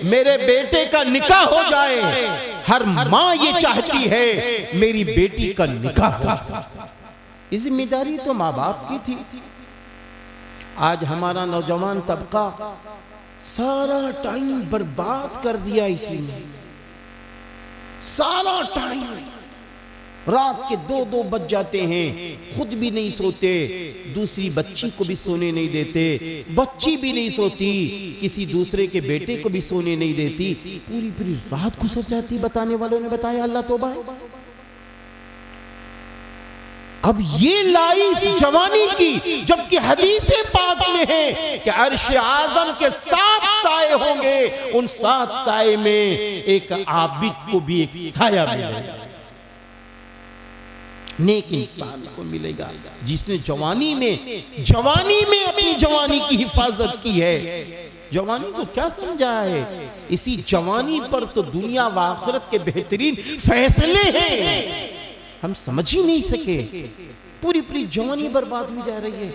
Speaker 2: मेरे बेटे का निकाह हो जाए, हर माँ ये चाहती है मेरी बेटी का निकाह हो जाए। ये जिम्मेदारी तो माँ बाप की थी। आज हमारा नौजवान तबका सारा टाइम बर्बाद कर दिया इसी में, सारा टाइम रात के 2-2 बज जाते हैं, खुद भी नहीं सोते, दूसरी बच्ची को भी सोने नहीं देते, बच्ची भी नहीं सोती, किसी दूसरे के बेटे को भी सोने नहीं देती, पूरी पूरी रात गुजर जाती। बताने वालों ने बताया अल्लाह तौबा है। अब ये लाइफ जवानी की, जबकि हदीस पाक में है कि अर्श आजम के 7 साए होंगे, उन 7 साए में एक आबिद को भी एक साया मिलेगा, नेक इंसान को मिलेगा जिसने जवानी में अपनी जवानी की हिफाजत की है। जवानी को क्या समझा है? इसी जवानी पर तो दुनिया व आखिरत के बेहतरीन फैसले हैं, हम समझ ही नहीं सके। पूरी पूरी जवानी बर्बाद हो जा रही है,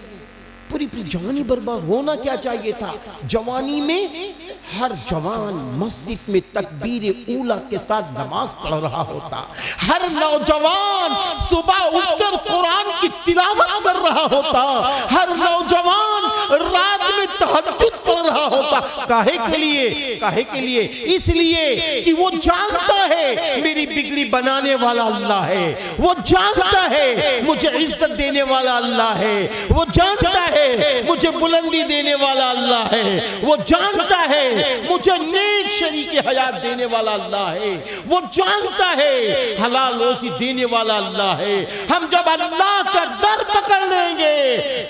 Speaker 2: पूरी पूरी जवानी बर्बाद। होना क्या चाहिए था? जवानी में हर जवान मस्जिद में तकबीर ऊला के साथ नमाज पढ़ रहा होता, हर नौजवान सुबह उठकर कुरान की तिलावत कर रहा होता, हर नौजवान रात में तहज्जुद पढ़ रहा होता। काहे के लिए? काहे के लिए? इसलिए कि वो जानता है मेरी बिगड़ी बनाने वाला अल्लाह है, वो जानता है मुझे इज्जत देने वाला अल्लाह है, वो जानता है मुझे बुलंदी देने वाला अल्लाह है, वो जानता है मुझे नेक शरीके हयात देने वाला अल्लाह है, वो जानता है हलाल रोज़ी देने वाला अल्लाह है। हम जब अल्लाह का दर पकड़ लेंगे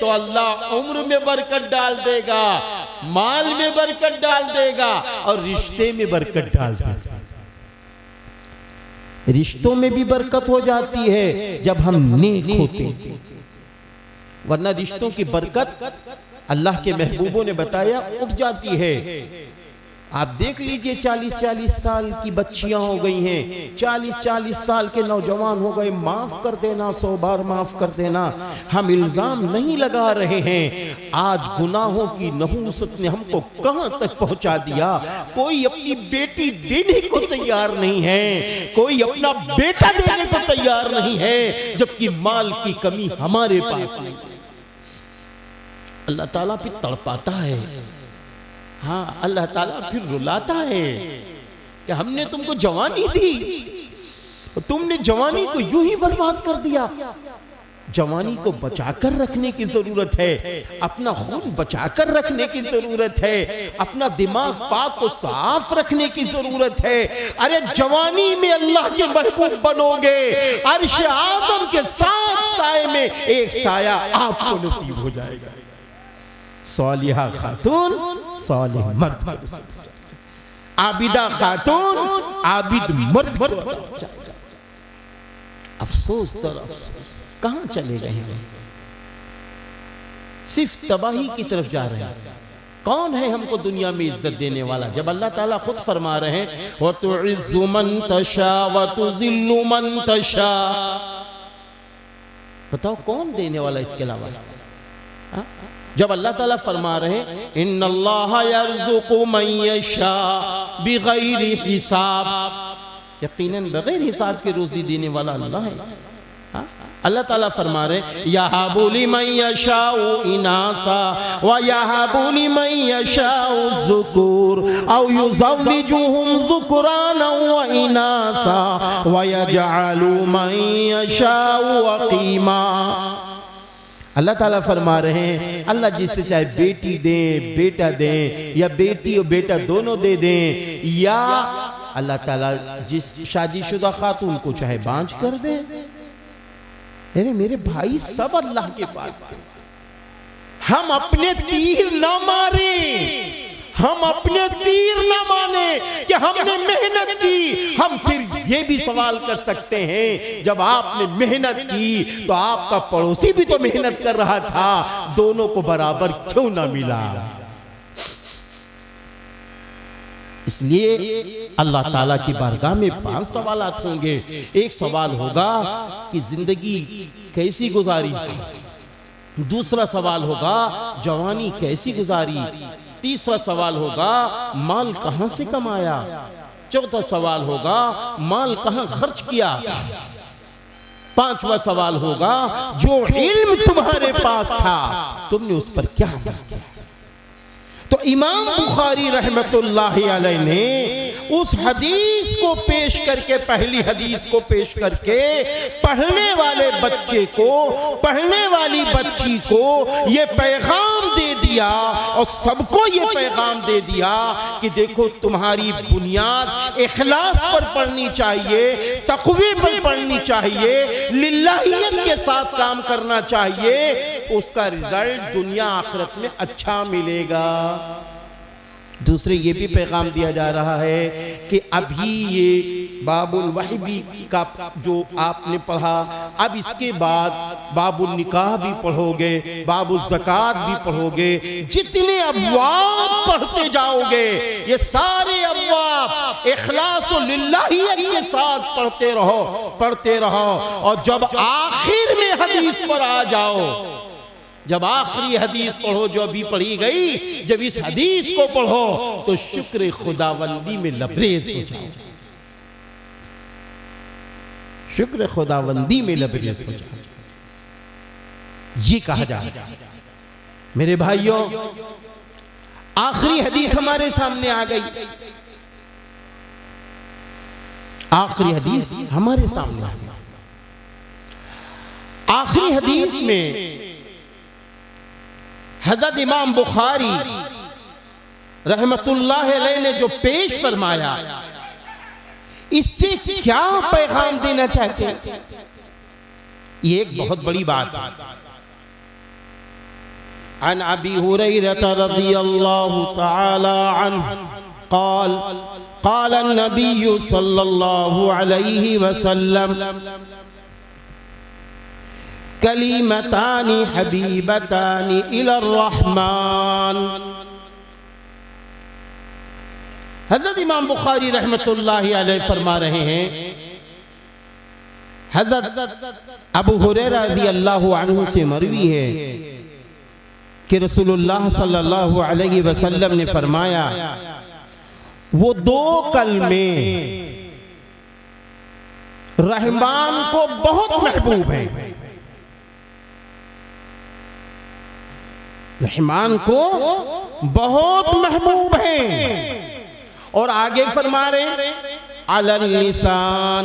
Speaker 2: तो अल्लाह उम्र में बरकत डाल देगा, माल में बरकत डाल देगा और रिश्ते में बरकत डाल देगा। रिश्तों में भी बरकत हो जाती है जब हम नेक होते हैं, वरना रिश्तों की बरकत अल्लाह के महबूबों ने बताया उठ जाती है। आप देख लीजिए 40-40 साल की बच्चियां हो गई हैं, 40-40 साल के नौजवान हो गए। माफ कर देना, 100 बार माफ कर देना। हम इल्जाम नहीं लगा रहे हैं, आज गुनाहों की नहूसत ने हमको कहां तक पहुंचा दिया। कोई अपनी बेटी देने को तैयार नहीं है, कोई अपना बेटा देने को तैयार नहीं है, जबकि माल की कमी हमारे पास नहीं। अल्लाह ताला फिर तड़पाता है, हाँ अल्लाह ताला फिर रुलाता है कि हमने तुमको जवानी दी, तुमने जवानी को यूं ही बर्बाद कर दिया। जवानी को बचाकर रखने की जरूरत है, अपना खून बचाकर रखने की जरूरत है, अपना दिमाग पाक को साफ रखने की जरूरत है। अरे जवानी में अल्लाह के महबूब बनोगे, अर्श आज़म के 7 साए में एक साया आपको नसीब हो जाएगा। सालिहा खातून सालिह मर्द, आबिदा खातून आबिद मर्द। अफसोस तो अफसोस, कहां चले गए हैं? सिर्फ तबाही की तरफ जा रहे हैं। कौन है हमको दुनिया में इज्जत देने वाला? जब अल्लाह ताला खुद फरमा रहे हैं व तुइज़्ज़ु मन तशा व तुज़िल्लु मन तशा, बताओ कौन देने वाला इसके अलावा? जब अल्लाह ताला फरमा रहे हैं इन्नल्लाह यर्ज़ुक़ु मन यशा बिग़ैरि हिसाब, यकीनन बगैर हिसाब के रोजी देने वाला अल्लाह है। अल्लाह ताला फरमा रहे यहाबु लिमन यशाउ इनासा व यहाबु लिमन यशाउ ज़ुकुर औ युज़व्विजुहुम ज़ुकुराना व इनासा व यजअलु मन यशाउ अक़ीमा। अल्लाह ताला फरमा रहे हैं अल्लाह जिससे चाहे बेटी दे बेटा दे, या बेटी और बेटा दोनों दे दें, या अल्लाह ताला जिस शादीशुदा खातून को चाहे बांझ कर दे। अरे मेरे भाई, सब अल्लाह के पास है। हम अपने तीर ना मारे, हम अपने तीर ना माने कि हमने मेहनत की। हम फिर ये भी सवाल कर सकते हैं जब आपने मेहनत की तो आपका पड़ोसी भी तो मेहनत कर रहा था, दोनों को बराबर क्यों ना मिला? इसलिए अल्लाह ताला की बारगाह में 5 सवालात होंगे। एक सवाल होगा कि जिंदगी कैसी गुजारी, दूसरा सवाल होगा जवानी कैसी गुजारी, तीसरा सवाल होगा माल कहां से कमाया, चौथा सवाल होगा माल कहां खर्च किया, पांचवा सवाल होगा जो इल्म तुम्हारे पास था तुमने उस पर क्या अमल किया। तो इमाम बुखारी रहमतुल्लाहि अलैह ने उस हदीस को पेश करके, पहली हदीस को पेश करके पढ़ने वाले बच्चे को, पढ़ने वाली बच्ची को ये पैगाम दे दिया और सबको ये पैगाम दे दिया कि देखो तुम्हारी बुनियाद इखलास पर पढ़नी चाहिए, तक़वी पर पढ़नी चाहिए, लिल्लाहियत के साथ काम करना चाहिए, उसका रिजल्ट दुनिया आखिरत में अच्छा मिलेगा। दूसरे ये भी पैगाम दिया जा रहा है कि अभी ये बाबुल वही का जो आपने पढ़ा, अब इसके बाद बाबुल निकाह भी पढ़ोगे, बाबुल ज़कात भी पढ़ोगे, जितने अब्वाब पढ़ते जाओगे ये सारे अब्वाब इखलास व लिल्लाहियत के साथ पढ़ते रहो और जब आखिर में हदीस पर आ जाओ, जब आखिरी हदीस पढ़ो जो अभी पढ़ी गई, जब इस हदीस को पढ़ो तो शुक्र खुदावंदी में लबरेज हो जाओ, शुक्र खुदावंदी में लबरेज हो जाओ, ये कहा जा रहा है। मेरे भाइयों, आखिरी हदीस हमारे सामने आ गई, आखिरी हदीस हमारे सामने आ गई। आखिरी हदीस में हज़रत इमाम बुखारी रहमतुल्लाह अलैह ने जो पेश फरमाया, इससे क्या पैगाम देना चाहते हैं, ये एक बहुत बड़ी बात है। अन अबी हुरैरा रज़ियल्लाहु तआला अन्हु क़ाल क़ाल अन्नबी सल्लल्लाहु अलैहि वसल्लम कलीमतानी हबीबतानी इलर रहमान। हज़रत इमाम बुखारी रहमतुल्लाहि अलैह फरमा रहे हैं, हज़रत अबू हुरैरा रज़ियल्लाहु अन्हु से मरवी है कि रसूलुल्लाह सल्लल्लाहु अलैहि वसल्लम ने फरमाया, वो दो कलमे रहमान को बहुत महबूब हैं, रहमान को बहुत महबूब हैं। और आगे फरमा रहे अलल लिसान,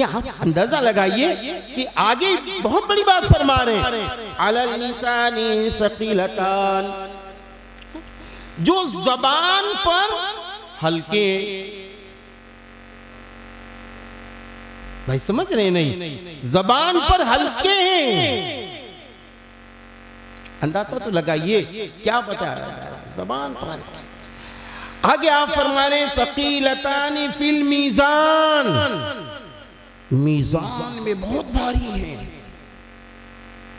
Speaker 2: आप अंदाजा लगाइए कि आगे बहुत बड़ी बात फरमा रहे, अलल लिसानी सकीलतान, जो जबान पर हल्के, भाई समझ रहे नहीं, जबान पर हल्के हैं, अंदाजा तो लगाइए क्या बता रहा है, जबान पर हल्के। आगे आप फरमा रहे सकीलतानी फिल मीजान, मीजान में बहुत भारी है,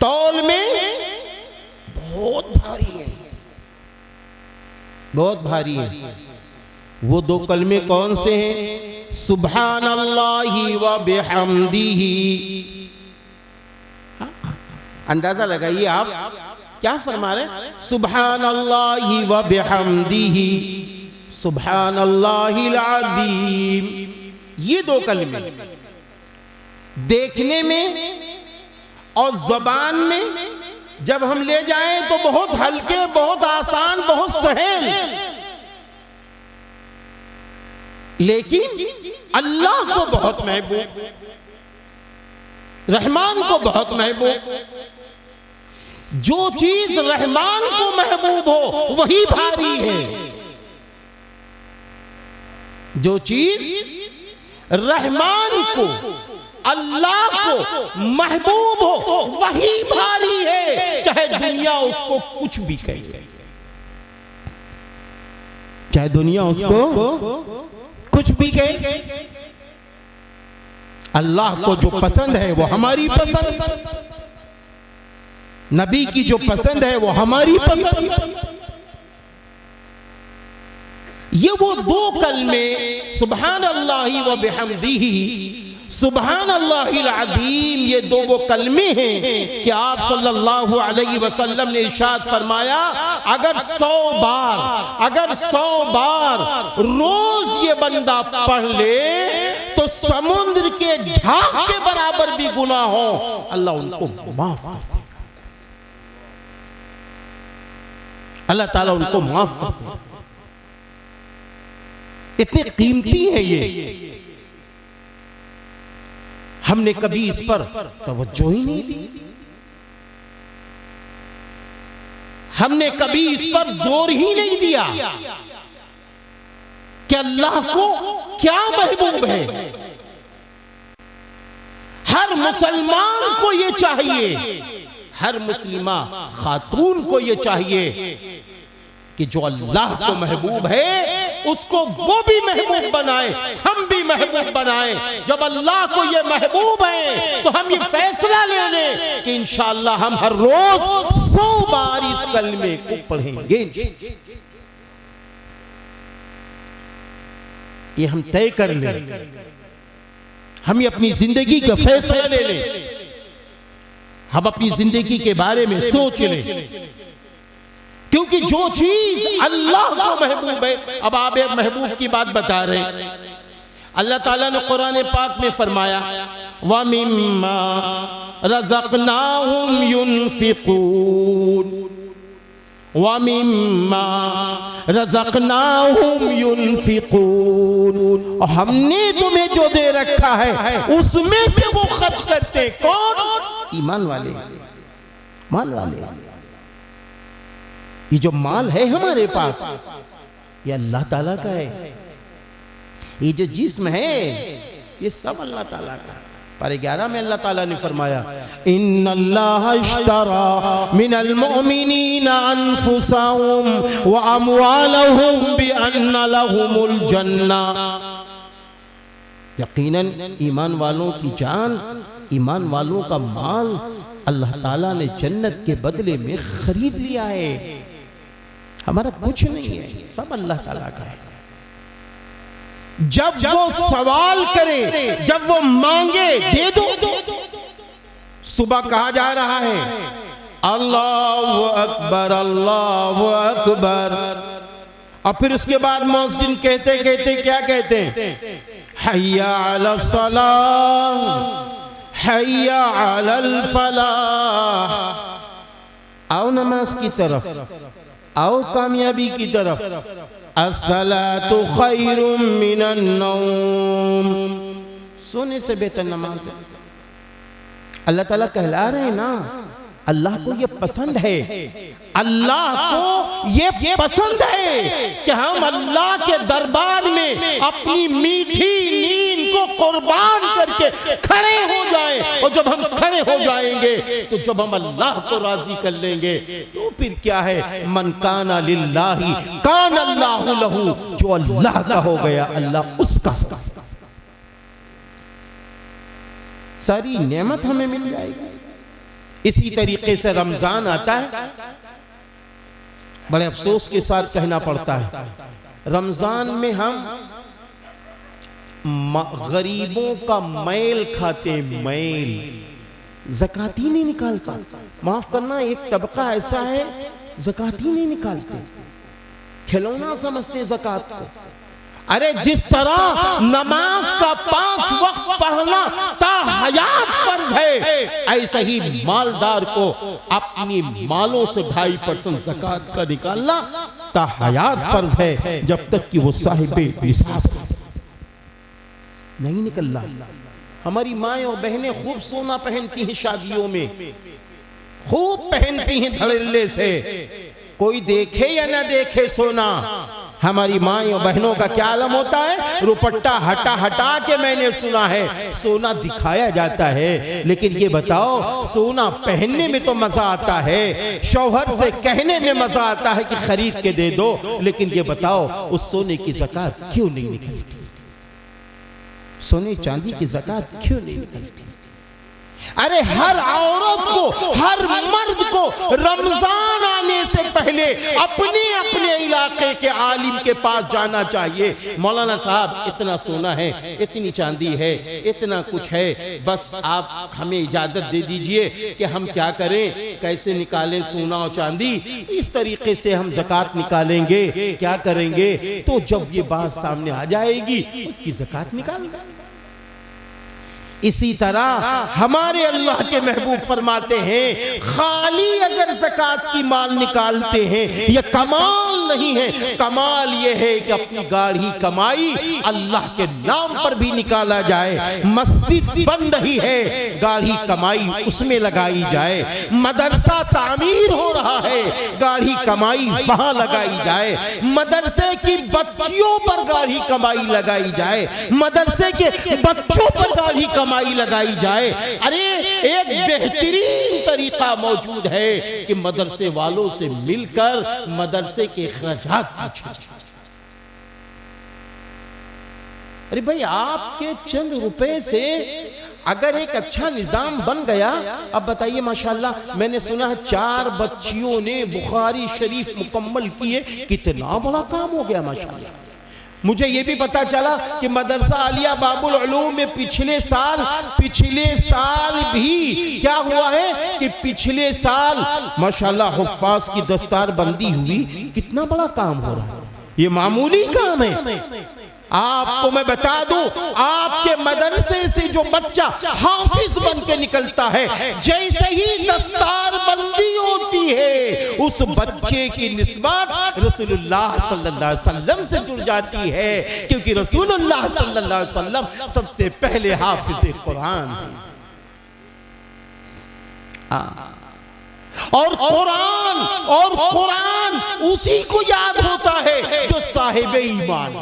Speaker 2: तौल में बहुत भारी है, बहुत भारी है। वो दो कलमे कौन से हैं? सुब्हानल्लाहि व बिहम्दिही। अंदाजा लगाइए आप क्या फरमा रहे हैं, सुब्हानल्लाहि व बिहम्दिही सुब्हानल्लाहिल अज़ीम। ये दो कलमे देखने में और ज़बान में जब हम ले जाएं तो बहुत हल्के, बहुत आसान, बहुत सहल, लेकिन अल्लाह को बहुत महबूब, रहमान को बहुत महबूब। जो चीज रहमान को महबूब हो वही भारी है, जो चीज रहमान को, अल्लाह को महबूब हो वही भारी है, चाहे दुनिया उसको कुछ भी कहे, चाहे दुनिया उसको कुछ भी कहे। अल्लाह को जो पसंद है वो हमारी पसंद, नबी की जो पसंद है वो हमारी पसंद। ये वो दो कलमे सुभान अल्लाहि व बिहम्दिही सुभान अल्लाहिल अज़ीम, ये दो वो कलमे हैं कि आप सल्लल्लाहु अलैहि वसल्लम ने इरशाद फरमाया, अगर 100 बार रोज ये बंदा पढ़ ले तो समुद्र के झाग के बराबर भी गुनाह हो, अल्लाह उनको माफ कर देगा। अल्लाह ताला उनको माफ करते हैं। इतने कीमती है ये, हमने कभी इस पर तवज्जो ही नहीं दी, हमने कभी इस पर जोर ही नहीं दिया कि अल्लाह को क्या महबूब है। हर मुसलमान को ये चाहिए, हर मुस्लिमा खातून को ये चाहिए कि जो अल्लाह को महबूब है उसको वो भी महबूब बनाए, हम भी महबूब बनाए। जब अल्लाह को ये महबूब है तो हम ये फैसला ले लें कि इंशाअल्लाह हम हर रोज 100 बार इस कलमे को पढ़ेंगे। ये हम तय कर लें, हम ये अपनी जिंदगी का फैसला ले लें, हम अपनी जिंदगी के बारे में सोच लें, क्योंकि जो चीज अल्लाह को महबूब है। अब आप एक महबूब की बात बता रहे हैं, अल्लाह ताला ने कुरान पाक में फरमाया व मिम्मा रज़क़नाहुम युनफिकून व मिम्मा रज़क़नाहुम युनफिकून, और हमने तुम्हें जो दे रखा है उसमें से वो खर्च करते। कौन? ईमान वाले, माल वाले। ये जो माल है हमारे पास ये अल्लाह ताला का है, ये जो जिस्म है ये सब अल्लाह ताला का। पर 11 में अल्लाह ताला ने फरमाया इन्नल्लाह इश्तरा मिनल मुमिनीना अनफुसहुम व अमवालहुम बिअन्ना लहुमुल जन्ना, यकीनन ईमान वालों की जान, ईमान वालों का माल अल्लाह ताला ने जन्नत के बदले में खरीद लिया है। हमारा कुछ नहीं है, सब अल्लाह ताला का है। जब वो सवाल करे, जब वो मांगे, दे दो। सुबह कहा जा रहा है अल्लाहु अकबर अल्लाहु अकबर, और फिर उसके बाद मुअज्जिन कहते कहते क्या कहते हैं? हय्या अला सलाह हय्या अलल फलाह। आओ नमाज की तरफ, आओ कामयाबी की तरफ। अस्सलातु खैरुम मिनन नौम, सोने से बेहतर नमाज है। अल्लाह ताला कहला रहे हैं ना, अल्लाह को ये पसंद है, अल्लाह को ये पसंद है कि हम अल्लाह के दरबार में अपनी मीठी नींद को कुर्बान करके खड़े हो जाएं। और जब हम खड़े हो जाएंगे तो जब हम अल्लाह को राजी कर लेंगे तो फिर क्या है? मन काना लिल्लाही कान अल्लाहु लहू, जो अल्लाह का हो गया अल्लाह उसका। सारी नेमत हमें मिल जाएगी। इसी तरीके से रमजान आता है, बड़े अफसोस के साथ कहना पड़ता है रमजान में हम गरीबों का मैल खाते, मैल, ज़कात ही नहीं निकालता। माफ करना, एक तबका ऐसा है ज़कात ही नहीं निकालते, खिलौना समझते ज़कात को। अरे जिस तरह नमाज का 5 वक्त पढ़ना ताहयात फर्ज है, ऐसा ही मालदार को अपनी मालों से 2.5% ज़कात का निकालना ताहयात फर्ज है, जब तक कि वो साहिबे निसाब नहीं निकलना। हमारी माएं और बहनें खूब सोना पहनती हैं, शादियों में खूब पहनती हैं धड़ल्ले से, कोई देखे या ना देखे सोना। हमारी माएं और बहनों का क्या आलम होता है? रुपट्टा हटा हटा के मैंने सुना है सोना दिखाया जाता है, लेकिन ये बताओ सोना पहनने में तो मजा आता है, शौहर से कहने में मजा आता है कि खरीद के दे दो, लेकिन ये बताओ उस सोने की ज़कात क्यों नहीं निकलती? सोने चांदी की ज़कात क्यों नहीं निकलती? अरे हर औरत को, हर मर्द को रमजान आने से पहले अपने अपने इलाके के आलिम के पास जाना चाहिए। मौलाना साहब इतना सोना है, इतनी चांदी है, इतना कुछ है, बस आप हमें इजाजत दे दीजिए कि हम क्या करें, कैसे निकालें सोना और चांदी, इस तरीके से हम ज़कात निकालेंगे, क्या करेंगे? तो जब ये बात सामने आ जाएगी उसकी ज़कात निकाल। इसी तरह हमारे अल्लाह के महबूब फरमाते हैं, खाली अगर ज़कात की माल निकालते हैं यह कमाल नहीं है। कमाल यह है कि अपनी गाढ़ी कमाई अल्लाह के नाम पर भी निकाला जाए। मस्जिद बन रही है, गाढ़ी कमाई उसमें लगाई जाए। मदरसा तामीर हो रहा है, गाढ़ी कमाई वहां लगाई जाए। मदरसे की बच्चियों पर गाढ़ी कमाई लगाई जाए, मदरसे के बच्चों पर गाढ़ी कमाई लगाई जाए। अरे एक बेहतरीन तरीका मौजूद है कि मदरसे वालों से मिलकर मदरसे के खर्चात पूछे। अरे भाई, आपके चंद रुपए से अगर एक अच्छा निजाम बन गया, अब बताइए माशाल्लाह, मैंने सुना है 4 बच्चियों ने बुखारी शरीफ मुकम्मल किए, कितना बड़ा काम हो गया माशाल्लाह। मुझे ये भी पता चला कि मदरसा आलिया बाबुल उलूम में पिछले साल भी क्या हुआ है कि पिछले साल माशाल्लाह हुफ्फाज की दस्तार बंदी हुई। कितना बड़ा काम हो रहा है, ये मामूली काम है। आपको मैं बता दूं, आपके मदरसे से जो बच्चा हाफिज बन के निकलता है, जैसे ही दस्तार बंदी होती है, उस बच्चे की निस्बत रसूलुल्लाह सल्लल्लाहु अलैहि वसल्लम से जुड़ जाती है, क्योंकि रसूलुल्लाह सल्लल्लाहु अलैहि वसल्लम सबसे पहले हाफिज कुरान हैं। और कुरान उसी को याद होता है जो साहिब ईमान।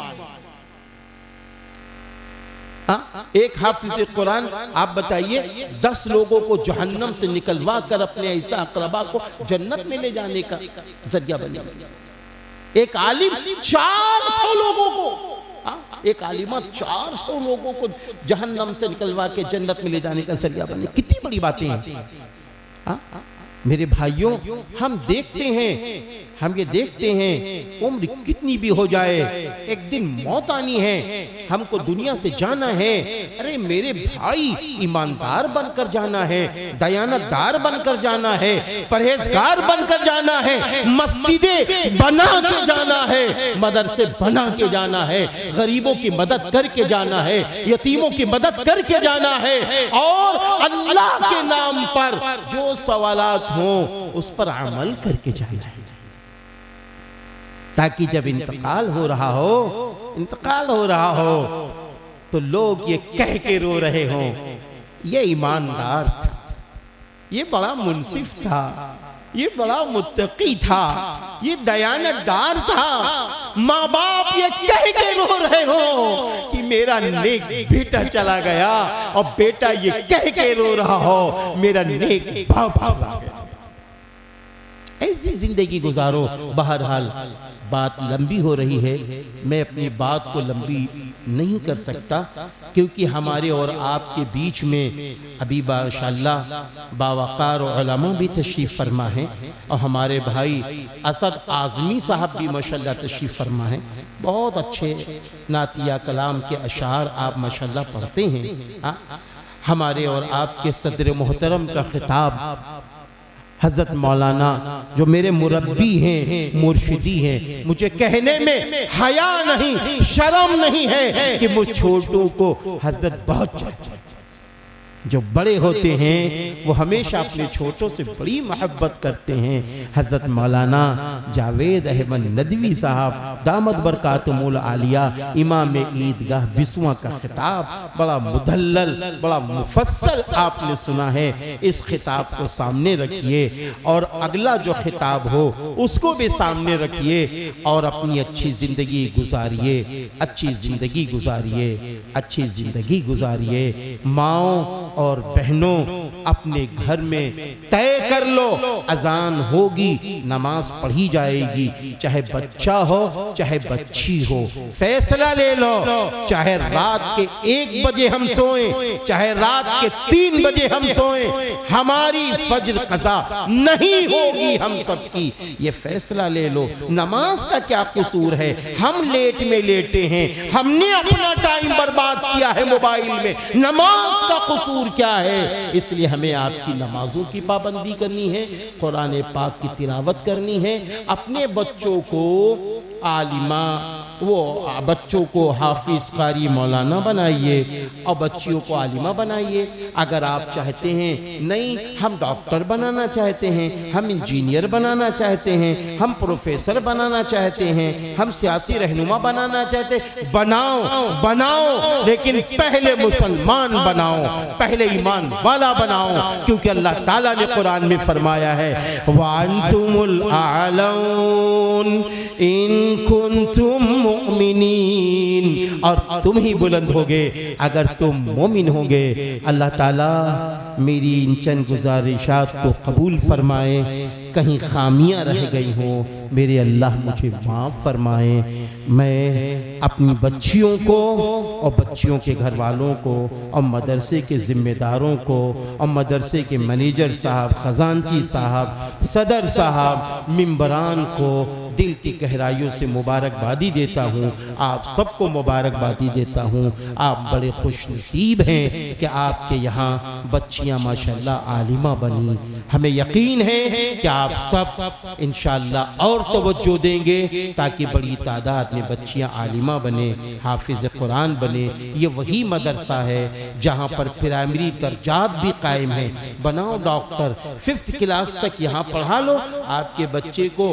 Speaker 2: एक हाफिज कुरान, आप बताइए 10 लोगों को जहन्नम से निकलवा कर अपने ऐसा अकरबा को जन्नत में ले जाने का जरिया बने। एक आलिम 400 लोगों को, एक आलिमा 400 लोगों को जहन्नम से निकलवा के जन्नत में ले जाने का जरिया बने। कितनी बड़ी बातें हैं मेरे भाइयों। हम ये देखते हैं उम्र कितनी भी हो जाए, एक दिन मौत आनी है, हमको दुनिया से जाना है। अरे मेरे भाई, ईमानदार बनकर जाना है, दयानतदार बनकर जाना है, परहेजगार बनकर जाना है, मस्जिदें बना के जाना है, मदरसे बना के जाना है, गरीबों की मदद करके जाना है, यतीमों की मदद करके जाना है, और अल्लाह के नाम पर जो सवालात हो उस पर अमल करके जाना है, ताकि जब इंतकाल हो रहा हो तो लोग ये कह के रो रहे हों, ये ईमानदार था, ये बड़ा मुनसिफ था, ये बड़ा मुत्तकी था, ये दयानतदार था। माँ बाप ये कह के रो रहे हो कि मेरा नेक बेटा चला गया, और बेटा ये कह के रो रहा हो मेरा नेक बाप चला गया। ऐसी जिंदगी गुजारो। बहरहाल बात लंबी हो रही है, मैं अपनी बात को लंबी नहीं कर सकता, क्योंकि हमारे और आपके बीच में अभी माशाअल्लाह बावकार उलमा भी तशरीफ़ फरमा हैं, और हमारे भाई असद आज़मी साहब भी माशाअल्लाह तशरीफ़ फरमा हैं। बहुत अच्छे नातिया कलाम के अशार आप माशाअल्लाह पढ़ते हैं। हमारे और आपके सदर मोहतरम का खिताब हज़रत मौलाना, जो मेरे मुरब्बी हैं, मुर्शिदी हैं, मुझे कहने में हया नहीं, शर्म नहीं है कि मुझ छोटों को हज़रत बहुत चाहते हैं। जो बड़े होते हैं वो हमेशा अपने छोटों से बड़ी मोहब्बत करते हैं। हज़रत मौलाना जावेद अहमद नदवी साहब दामद बरकातुहुल आलिया, इमाम ईदगाह बिस्वा का खिताब बड़ा मुदल्लल, बड़ा मुफस्सल आपने सुना है। इस खिताब को सामने रखिए, और अगला जो खिताब हो उसको भी सामने रखिए, और अपनी अच्छी ज़िंदगी गुजारिए, अच्छी ज़िंदगी गुजारिए, अच्छी ज़िंदगी गुजारिए। माओ और बहनों, अपने घर में तय कर लो, अजान होगी, नमाज पढ़ी जाएगी, चाहे बच्चा हो चाहे बच्ची हो, फैसला ले लो। चाहे रात के 1 बजे हम सोएं, चाहे रात के 3 बजे हम सोएं, हमारी फज्र कज़ा नहीं होगी हम सबकी, ये फैसला ले लो। नमाज का क्या कसूर है? हम लेट में लेटे हैं, हमने अपना टाइम बर्बाद किया है मोबाइल में, नमाज का कसूर क्या है? इसलिए हमें आपकी नमाजों की पाबंदी करनी है, कुरान पाक की तिलावत करनी है, अपने बच्चों को आलिमा वो बच्चों को हाफिज कारी मौलाना बनाइए और बच्चियों को आलिमा बनाइए। अगर आप चाहते हैं नहीं हम डॉक्टर बनाना चाहते हैं, हम इंजीनियर बनाना चाहते हैं, हम प्रोफेसर बनाना चाहते हैं, हम सियासी रहनुमा बनाना चाहते हैं, बनाओ, लेकिन पहले मुसलमान बनाओ, पहले ईमान वाला बनाओ। क्योंकि अल्लाह ताला ने कुरान में फरमाया है वांतुमुल आलऊन इन कुंतुम मुमिनीन, और तुम ही बुलंद होगे अगर तुम मोमिन होगे। अल्लाह ताला मेरी इन चंद गुजारिशात को कबूल फरमाए। कहीं खामियां रह गई हों मेरे अल्लाह मुझे माफ़ फरमाए। मैं अपनी बच्चियों को और बच्चियों के घर वालों को और मदरसे के ज़िम्मेदारों को और मदरसे के मैनेजर साहब, ख़जानची साहब, सदर साहब, मिंबरान को दिल की गहराइयों से मुबारकबादी देता हूँ। आप सबको मुबारकबादी देता हूँ। आप बड़े खुश नसीब हैं कि आपके यहाँ बच्चियाँ माशाल्लाह आलिमा बनी। हमें यकीन है कि आप सब इंशाअल्लाह और तवज्जो देंगे ताकि बड़ी तादाद में बच्चियाँ आलिमा बने, हाफिज़ कुरान बने। ये वही मदरसा है जहाँ पर प्राइमरी दर्जात भी कायम है। बनाओ डॉक्टर, 5th क्लास तक यहाँ पढ़ा लो। आपके बच्चे को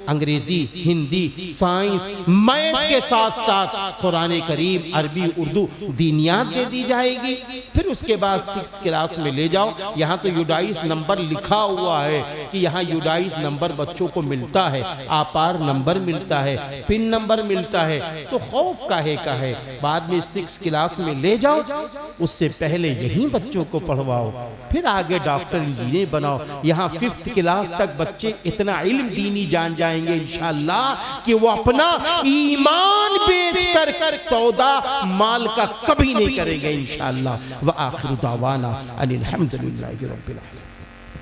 Speaker 2: अंग्रेजी, हिंदी, साइंस, मैथ के साथ साथ कुरान करीम, अरबी, उर्दू, दीनियात दे दी जाएगी। फिर उसके बाद 6th क्लास में ले जाओ। यहाँ तो यूडाइस नंबर लिखा हुआ है कि यहाँ यूडाइस नंबर बच्चों को मिलता है, आपार नंबर मिलता है, पिन नंबर मिलता है। तो खौफ काहे का है, बाद में 6th क्लास में ले जाओ। उससे पहले यहीं बच्चों को पढ़वाओ, फिर आगे डॉक्टर इंजीनियर बनाओ। यहाँ 5th क्लास तक बच्चे इतना इल्म दीनी जान जाएंगे इंशाअल्लाह कि वो अपना ईमान बेचकर सौदा माल का कभी नहीं करेंगे इंशाअल्लाह। व आखिर दावाना अनिल हम्दुलिल्लाहि रब्बिल आलमीन।